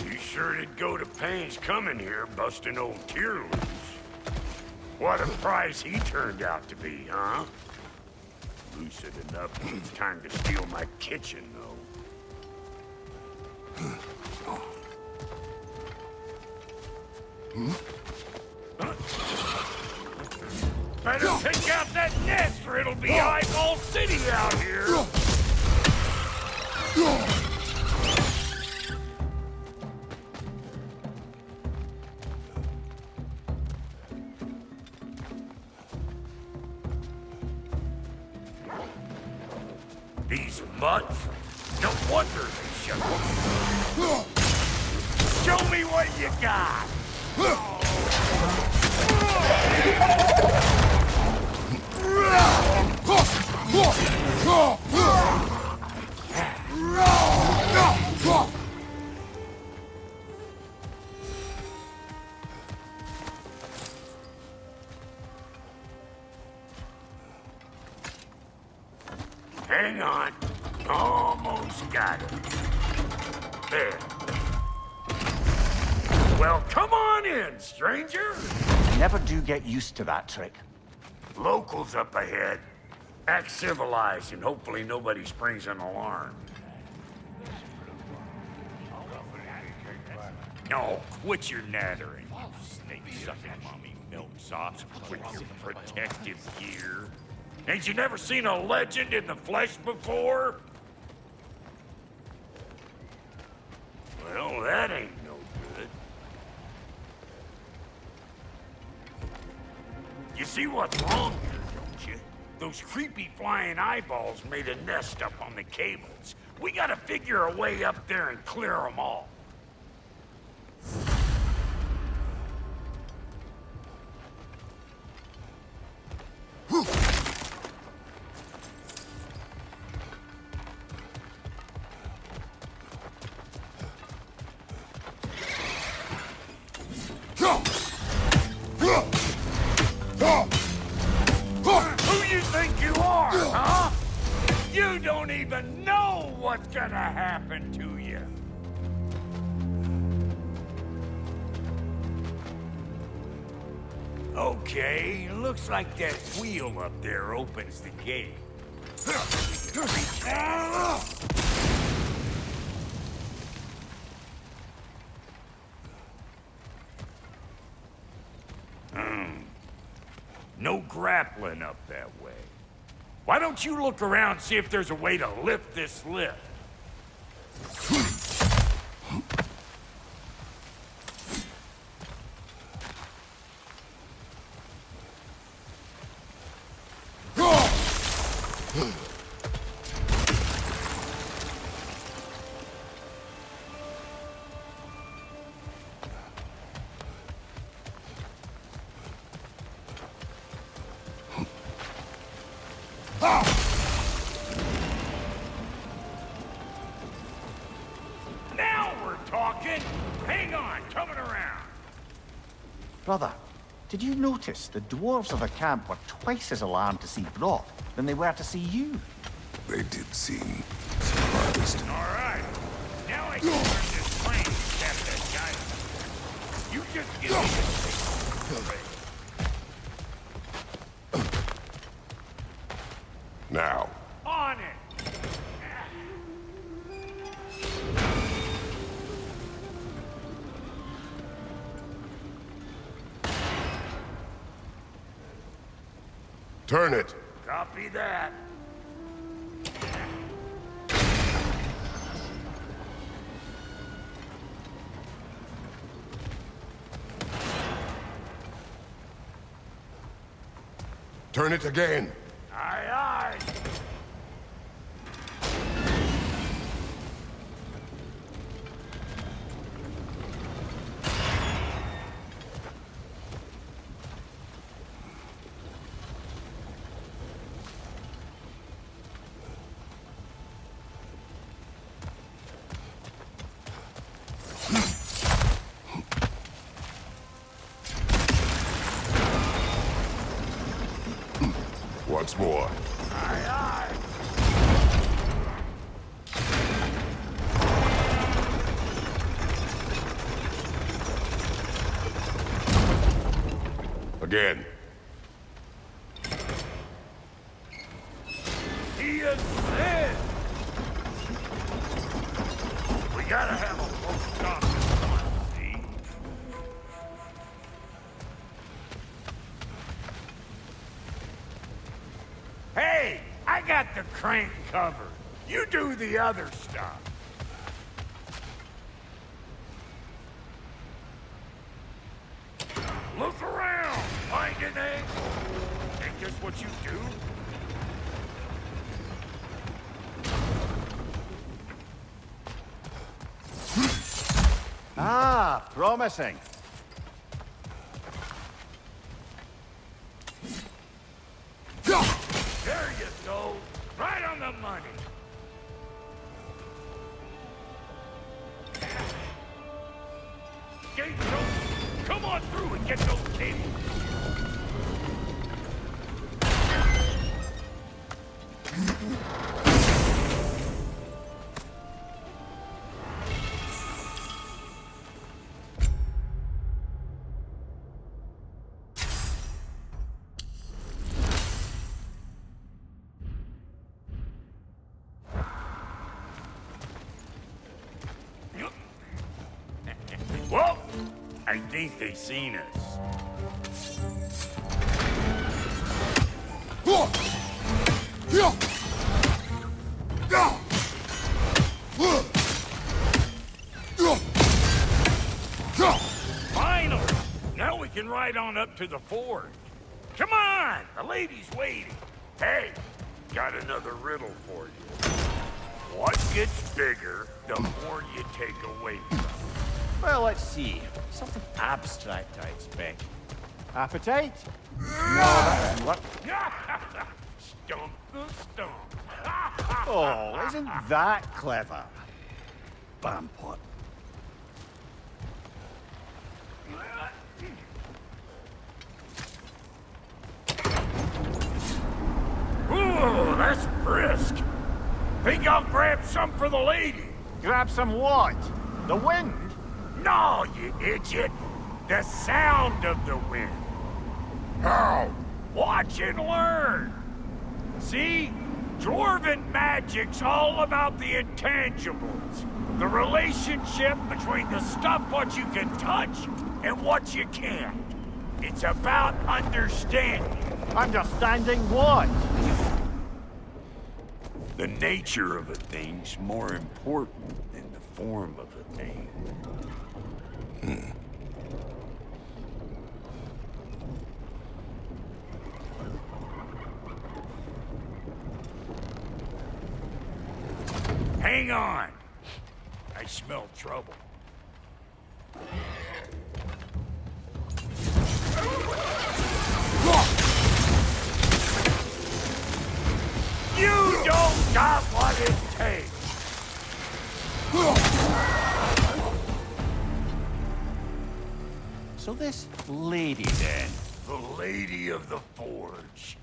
You sure did go to pains coming here, busting old Tyr loose. What a prize he turned out to be, huh? Lucid enough when it's time to steal my kitchen, though. Better take out that nest or it'll be Eyeball City out here! Smuts? No wonder they shut up. Show me what you got! Hang on. Almost got it. There. Well, come on in, stranger. Never do get used to that trick. Locals up ahead. Act civilized and hopefully nobody springs an alarm. No, quit your nattering, you snake-sucking mommy milksops with your protective gear. Ain't you never seen a legend in the flesh before? Well, that ain't no good. You see what's wrong here, don't you? Those creepy flying eyeballs made a nest up on the cables. We gotta figure a way up there and clear them all. Who you think you are, huh? You don't even know what's gonna happen to you. Okay, looks like that wheel up there opens the gate. No grappling up that way. Why don't you look around and see if there's a way to lift this lift? Now we're talking! Hang on, coming around. Brother, did you notice the dwarves of the camp were twice as alarmed to see Brock than they were to see you? They did seem surprised. All right. Now I can turn this plane and tap that guy. You just get me. Now. On it! Turn it. Copy that. Turn it again. Aye, aye. Once more. Aye, aye. Again. He is dead. We gotta have a close stop this one, see? Hey, I got the crank covered. You do the other stuff. Look around. Find an angle. Ain't this what you do? Ah, promising. There you go. Right on the money. Gates open. Come on through and get those cables. Well, I think they've seen us. Finally! Now we can ride on up to the forge. Come on! The lady's waiting. Hey, got another riddle for you. What gets bigger the more you take away from it? Well, let's see. Something abstract, I expect. Appetite? No, that doesn't work. Stump the stump. Oh, isn't that clever? Bampot. Ooh, that's brisk. Think I'll grab some for the lady. Grab some what? The wind? No, you idiot. The sound of the wind. How? Watch and learn. See? Dwarven magic's all about the intangibles. The relationship between the stuff what you can touch and what you can't. It's about understanding. Understanding what? The nature of a thing's more important than the form of a thing. Hang on. I smell trouble. You don't got what it takes. So this lady, then? The Lady of the Forge.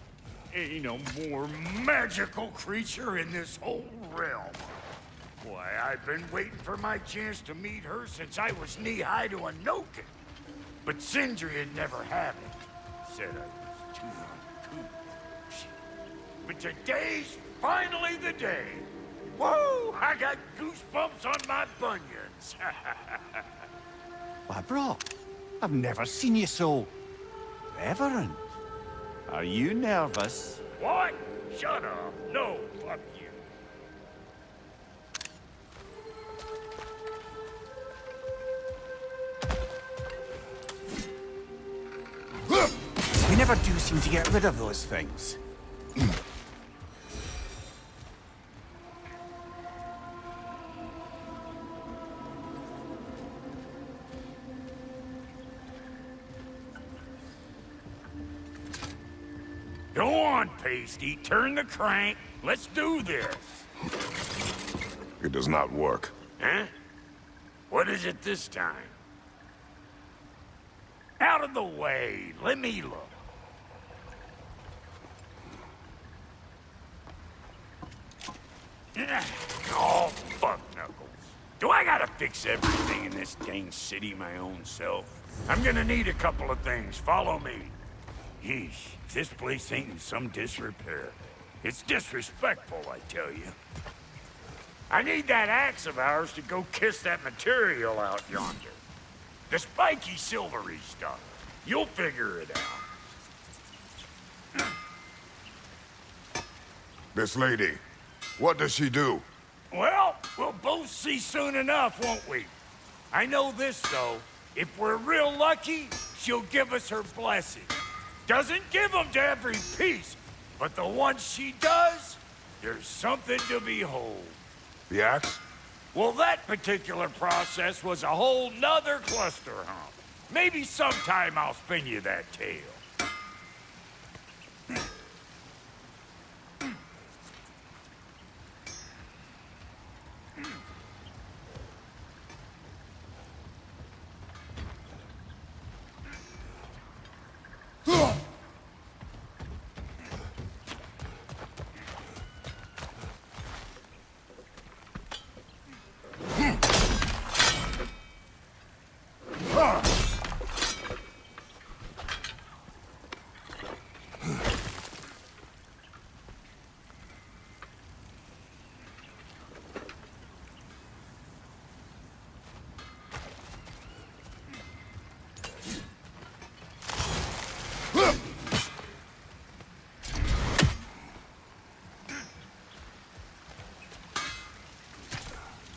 Ain't no more magical creature in this whole realm. Why, I've been waiting for my chance to meet her since I was knee-high to a Noken. But Sindri had never had it. Said I was too uncouth. But today's finally the day. Whoa! I got goosebumps on my bunions. Why, bro, I've never seen you so reverent. Are you nervous? What? Shut up. No, fuck you. We never do seem to get rid of those things. Go on, Pasty. Turn the crank. Let's do this. It does not work. Huh? What is it this time? Out of the way. Let me look. Oh, fuck Knuckles. Do I gotta fix everything in this dang city my own self? I'm gonna need a couple of things. Follow me. Yeesh, if this place ain't in some disrepair. It's disrespectful, I tell you. I need that axe of ours to go kiss that material out yonder. The spiky silvery stuff. You'll figure it out. This lady, what does she do? Well, we'll both see soon enough, won't we? I know this, though. If we're real lucky, she'll give us her blessing. Doesn't give them to every piece, but the ones she does, there's something to behold. The axe? Well, that particular process was a whole nother cluster hump. Maybe sometime I'll spin you that tale.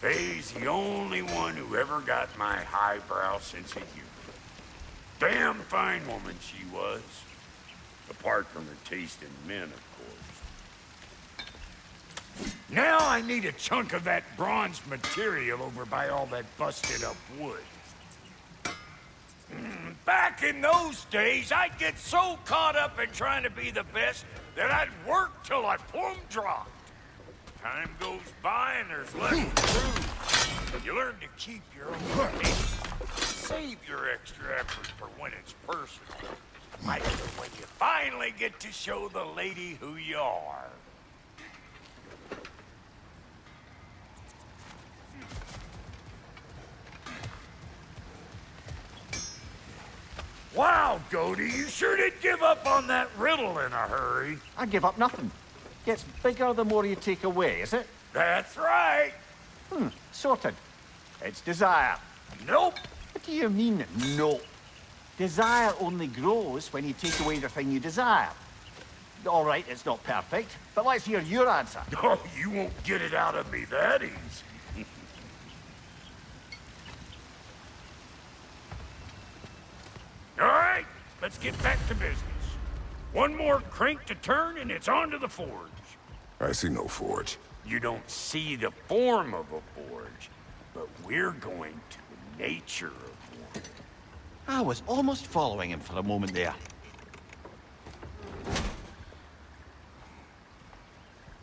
Faye's the only one who ever got my highbrow sense of humor. Damn fine woman she was. Apart from her taste in men, of course. Now I need a chunk of that bronze material over by all that busted up wood. Back in those days, I'd get so caught up in trying to be the best that I'd work till I plumb dropped. Time goes by and there's less to prove. You learn to keep your own pace. Save your extra effort for when it's personal. Like when you finally get to show the lady who you are. Wow, Goldie, you sure did give up on that riddle in a hurry. I give up nothing. Gets bigger the more you take away, is it? That's right. Sorted. It's desire. Nope. What do you mean, no? Desire only grows when you take away the thing you desire. All right, it's not perfect, but let's hear your answer. Oh, you won't get it out of me that easy. All right, let's get back to business. One more crank to turn and it's on to the forge. I see no forge. You don't see the form of a forge, but we're going to the nature of one. I was almost following him for a moment there.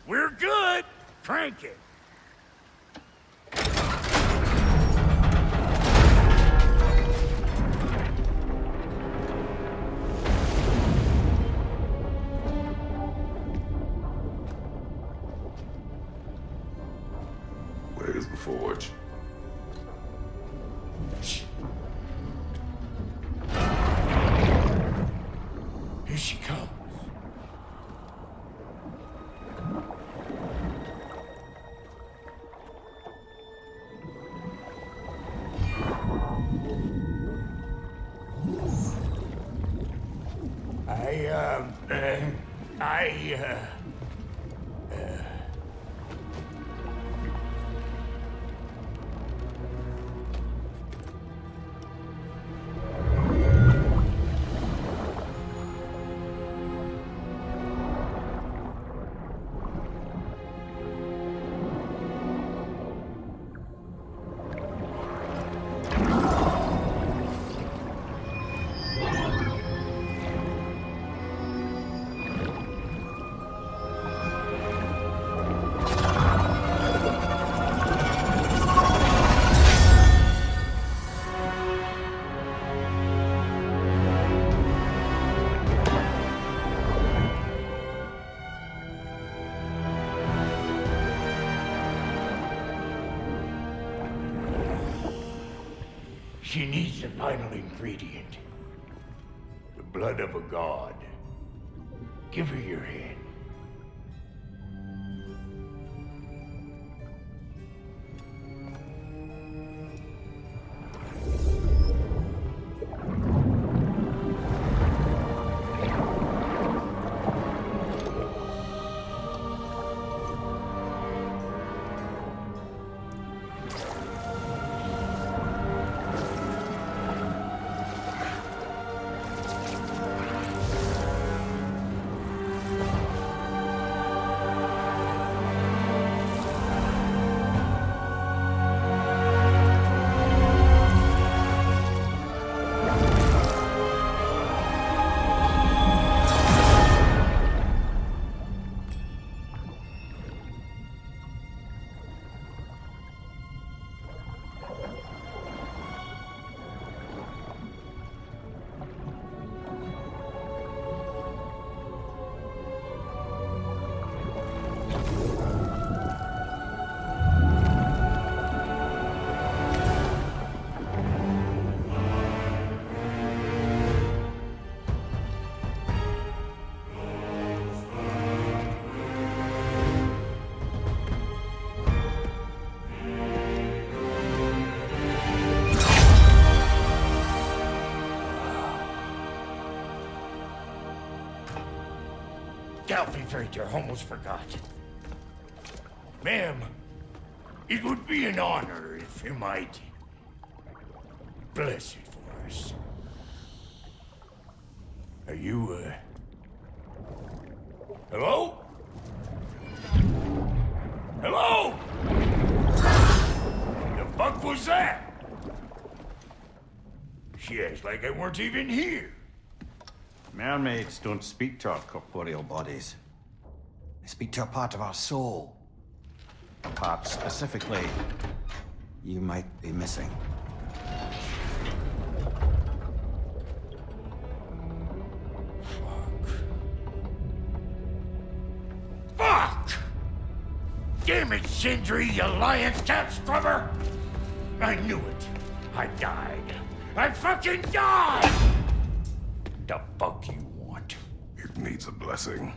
We're good. Crank it. Where's the forge? Here she comes. She needs the final ingredient. The blood of a god. Give her your hand. Galfie, almost forgot. Ma'am, it would be an honor if you might bless it for us. Are you, hello? Hello? The fuck was that? She acts like I weren't even here. Mermaids don't speak to our corporeal bodies. They speak to a part of our soul. A part specifically you might be missing. Fuck! Damn it, Sindri, you lying cat scrubber! I knew it. I died. I fucking died! The fuck you want? It needs a blessing.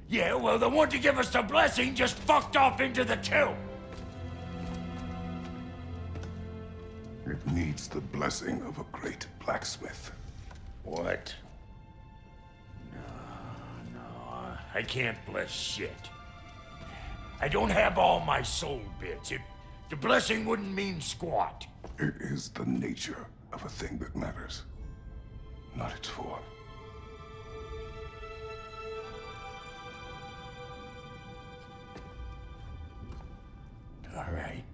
Yeah, well, the one to give us the blessing just fucked off into the tomb. It needs the blessing of a great blacksmith. What? No, I can't bless shit. I don't have all my soul bits. The blessing wouldn't mean squat. It is the nature of a thing that matters, not its form. All right.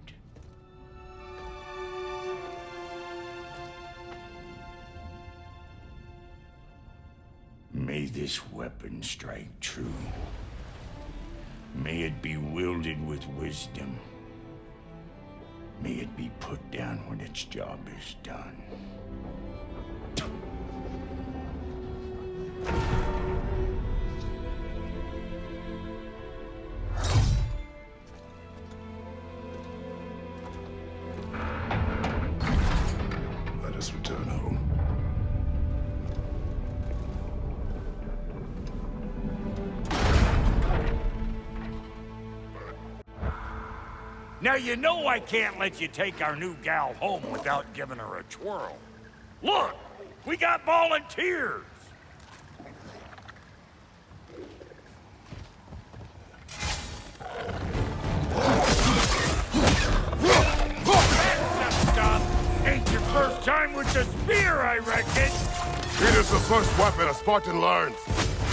May this weapon strike true. May it be wielded with wisdom. May it be put down when its job is done. Let us return home. Now you know I can't let you take our new gal home without giving her a twirl. Look, we got volunteers. That's stuff. Ain't your first time with the spear, I reckon. It is the first weapon a Spartan learns.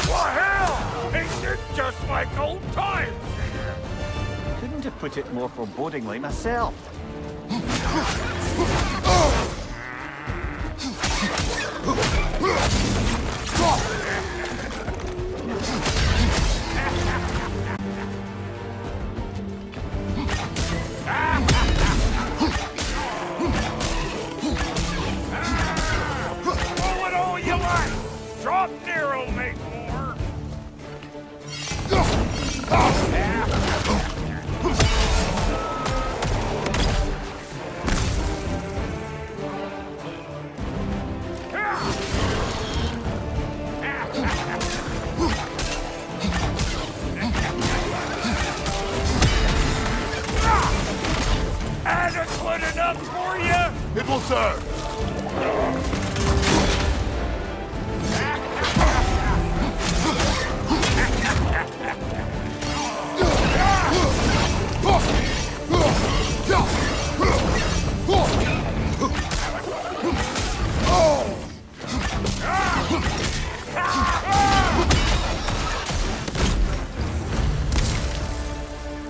Well, hell, ain't this just like old times? Couldn't have put it more forebodingly myself. Throw it all you like. Drop near'll make more. Adequate enough for you? It will serve.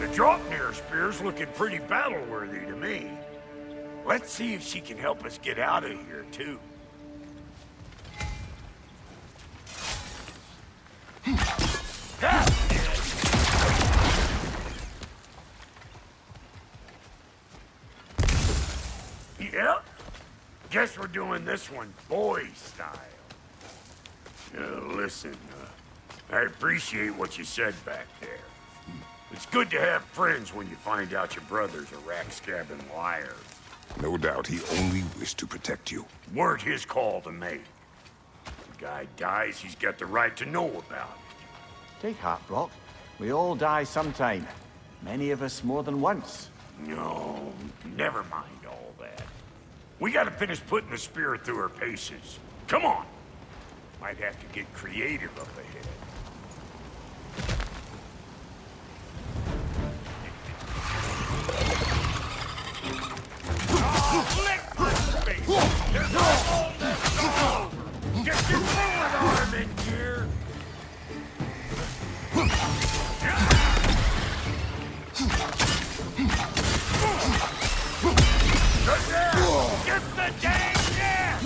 The Draupnir spear's looking pretty battle-worthy to me. Let's see if she can help us get out of here, too. Yep. Guess we're doing this one boy style. Listen, I appreciate what you said back there. It's good to have friends when you find out your brother's a rack-scabbing liar. No doubt he only wished to protect you. Weren't his call to make. The guy dies, he's got the right to know about it. Take heart, Brock. We all die sometime. Many of us more than once. No, never mind all that. We gotta finish putting the spear through her paces. Come on! Might have to get creative up ahead. Lick my face! There's almost all! Get your throwing arm in here! Get the dang net!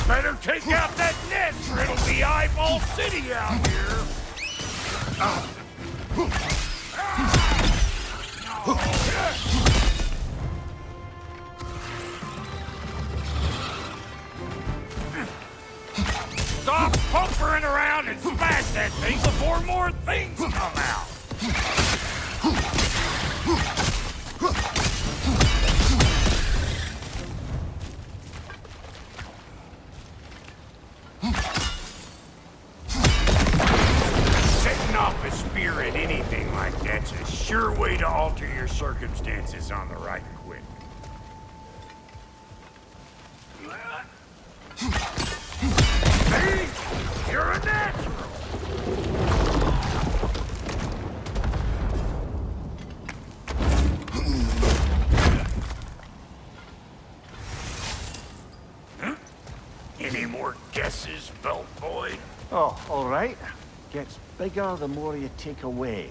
Better take out that net or it'll be Eyeball City out here! Stop pumpering around and smash that thing before more things come out! Setting off a spear at anything like that's a sure way to alter your circumstances on the right quick. See? You're a natural! Huh? Any more guesses, belt boy? Oh, all right. Gets bigger the more you take away.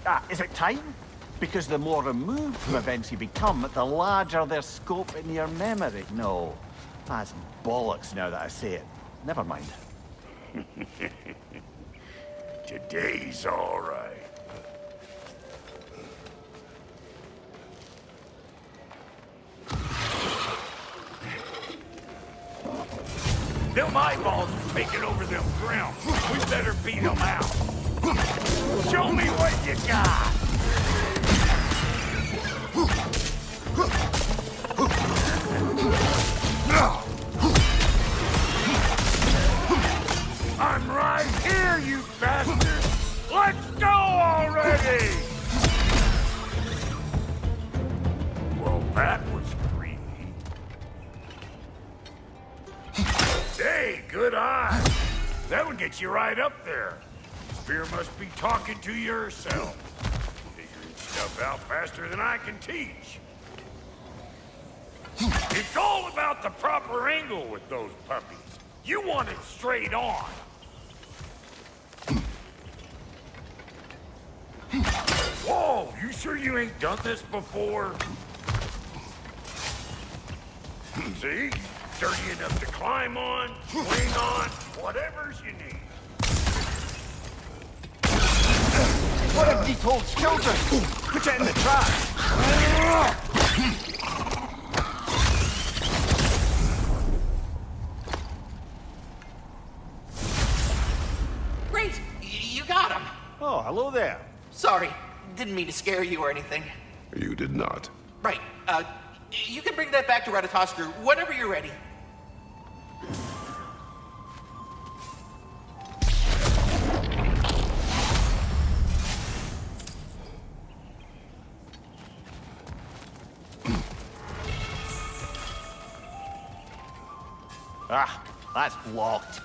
Ah, is it time? Because the more removed from events you become, the larger their scope in your memory. No, that's bollocks now that I say it. Never mind. Today's all right. Them eyeballs are taking over them grounds. We better beat them out. Show me what you got. I'm right here, you bastard! Let's go already! Well, that was creepy. Hey, good eye. That would get you right up there. Spear must be talking to yourself. Figuring stuff out faster than I can teach. It's all about the proper angle with those puppies. You want it straight on. Whoa, you sure you ain't done this before? See? Sturdy enough to climb on, swing on, whatever's you need. What have you told children? Put it in the trash. Great! You got him! Oh, hello there. Sorry, didn't mean to scare you or anything. You did not. Right, you can bring that back to Ratatoskr whenever you're ready. Ah, that's blocked.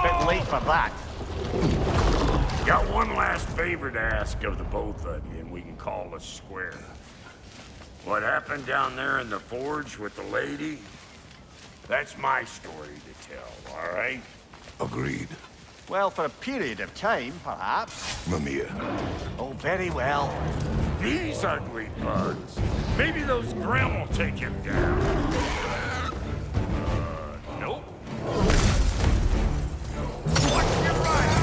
Bit late for that. Got one last favor to ask of the both of you, and we can call us square. What happened down there in the forge with the lady? That's my story to tell, all right? Agreed. Well, for a period of time, perhaps. Mimir. Oh, very well. These ugly bugs. Maybe those Grimm will take him down. Nope. Watch your right.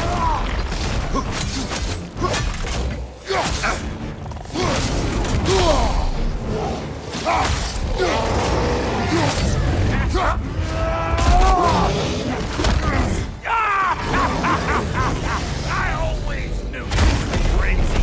I always knew you were crazy.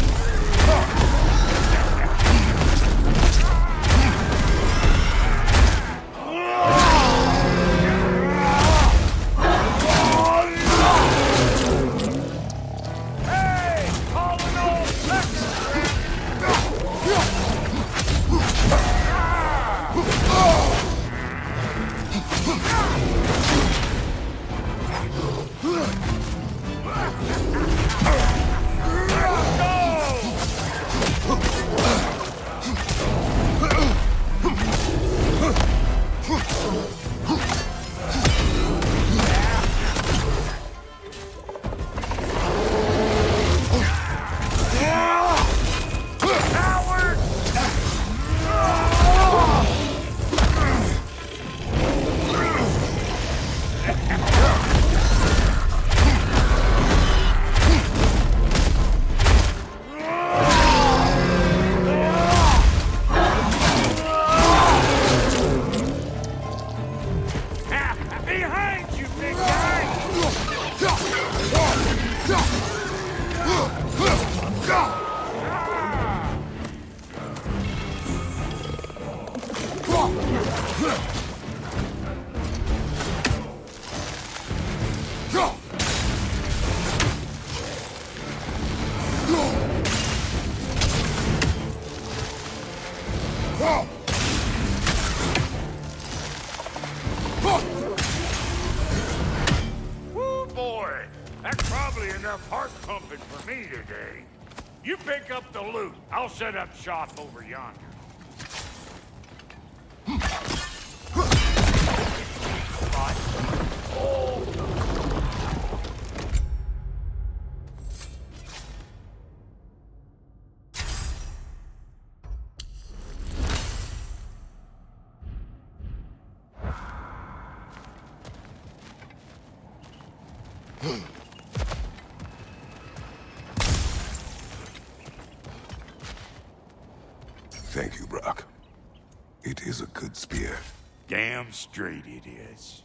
Okay. You pick up the loot. I'll set up shop over yonder. Thank you, Brock. It is a good spear. Damn straight it is.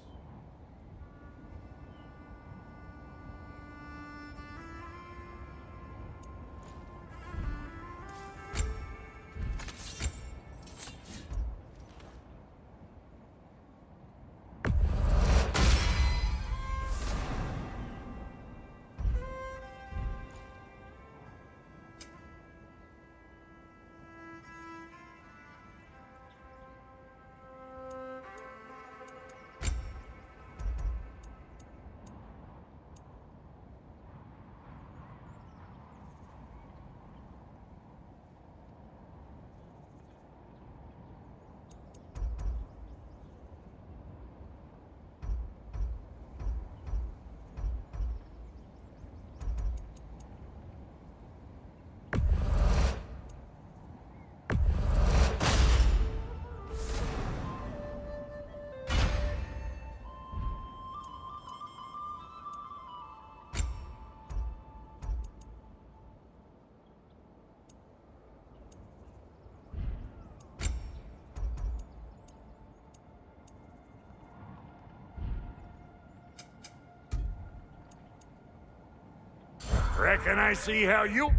Reckon I see how you...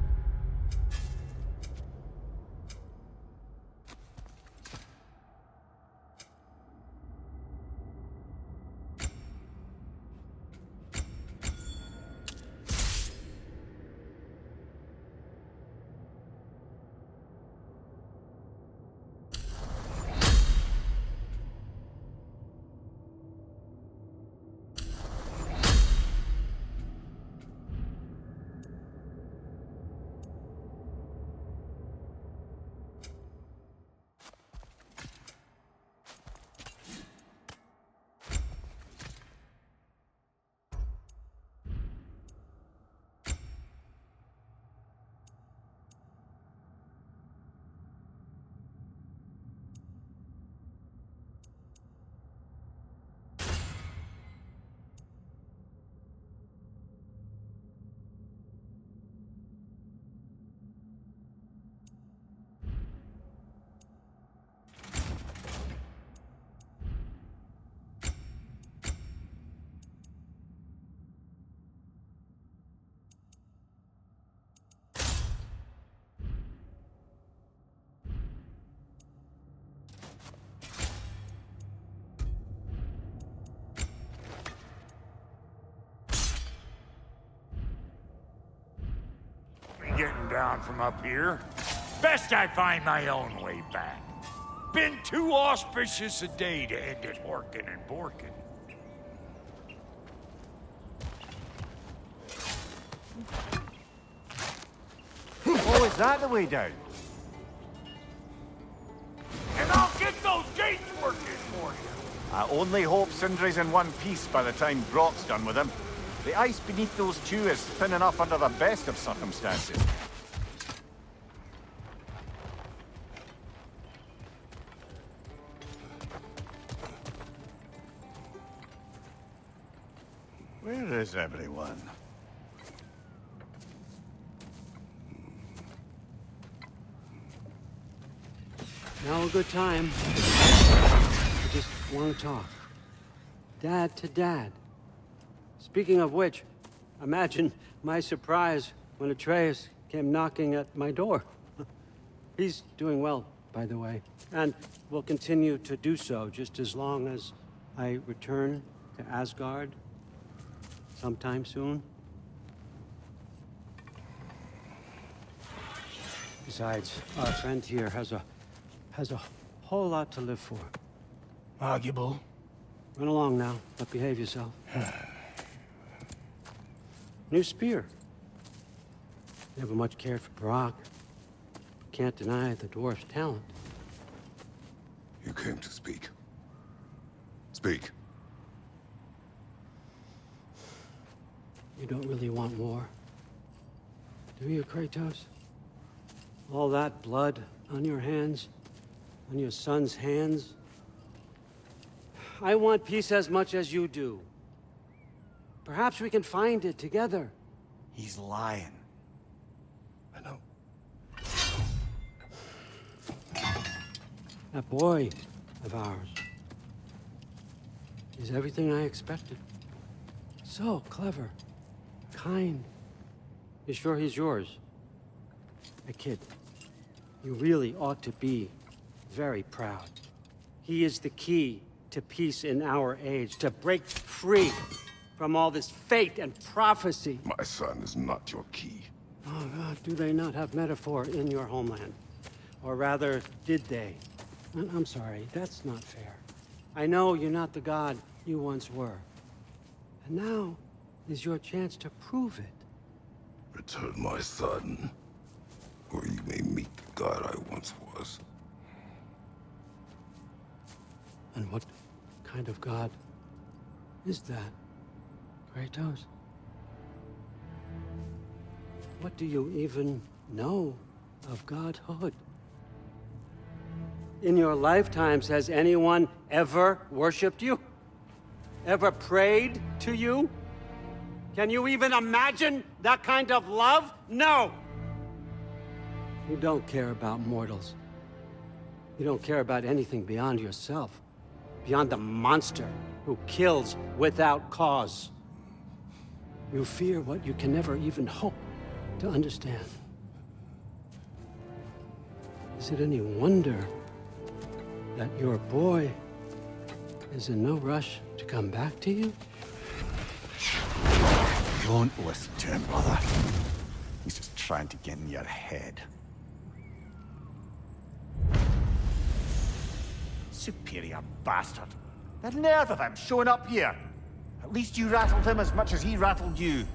Getting down from up here. Best I find my own way back. Been too auspicious a day to end it horkin' and borkin'. Oh, is that the way down? And I'll get those gates working for you. I only hope Sindri's in one piece by the time Brock's done with him. The ice beneath those two is thin enough under the best of circumstances. Where is everyone? Now a good time. I just want to talk. Dad to Dad. Speaking of which, imagine my surprise when Atreus came knocking at my door. He's doing well, by the way, and will continue to do so just as long as I return to Asgard sometime soon. Besides, our friend here has a whole lot to live for. Arguable. Run along now, but behave yourself. New spear. Never much cared for Brock. Can't deny the dwarf's talent. You came to speak. Speak. You don't really want war, do you, Kratos? All that blood on your hands, on your son's hands. I want peace as much as you do. Perhaps we can find it together. He's lying. I know. That boy of ours is everything I expected. So clever, kind. You sure he's yours? A kid, you really ought to be very proud. He is the key to peace in our age, to break free from all this fate and prophecy. My son is not your key. Oh, God, do they not have metaphor in your homeland? Or rather, did they? I'm sorry, that's not fair. I know you're not the god you once were. And now is your chance to prove it. Return my son, or you may meet the god I once was. And what kind of god is that, Kratos? What do you even know of godhood? In your lifetimes, has anyone ever worshipped you? Ever prayed to you? Can you even imagine that kind of love? No! You don't care about mortals. You don't care about anything beyond yourself. Beyond the monster who kills without cause. You fear what you can never even hope to understand. Is it any wonder that your boy is in no rush to come back to you? Don't listen to him, brother. He's just trying to get in your head. Superior bastard. The nerve of him showing up here. At least you rattled him as much as he rattled you.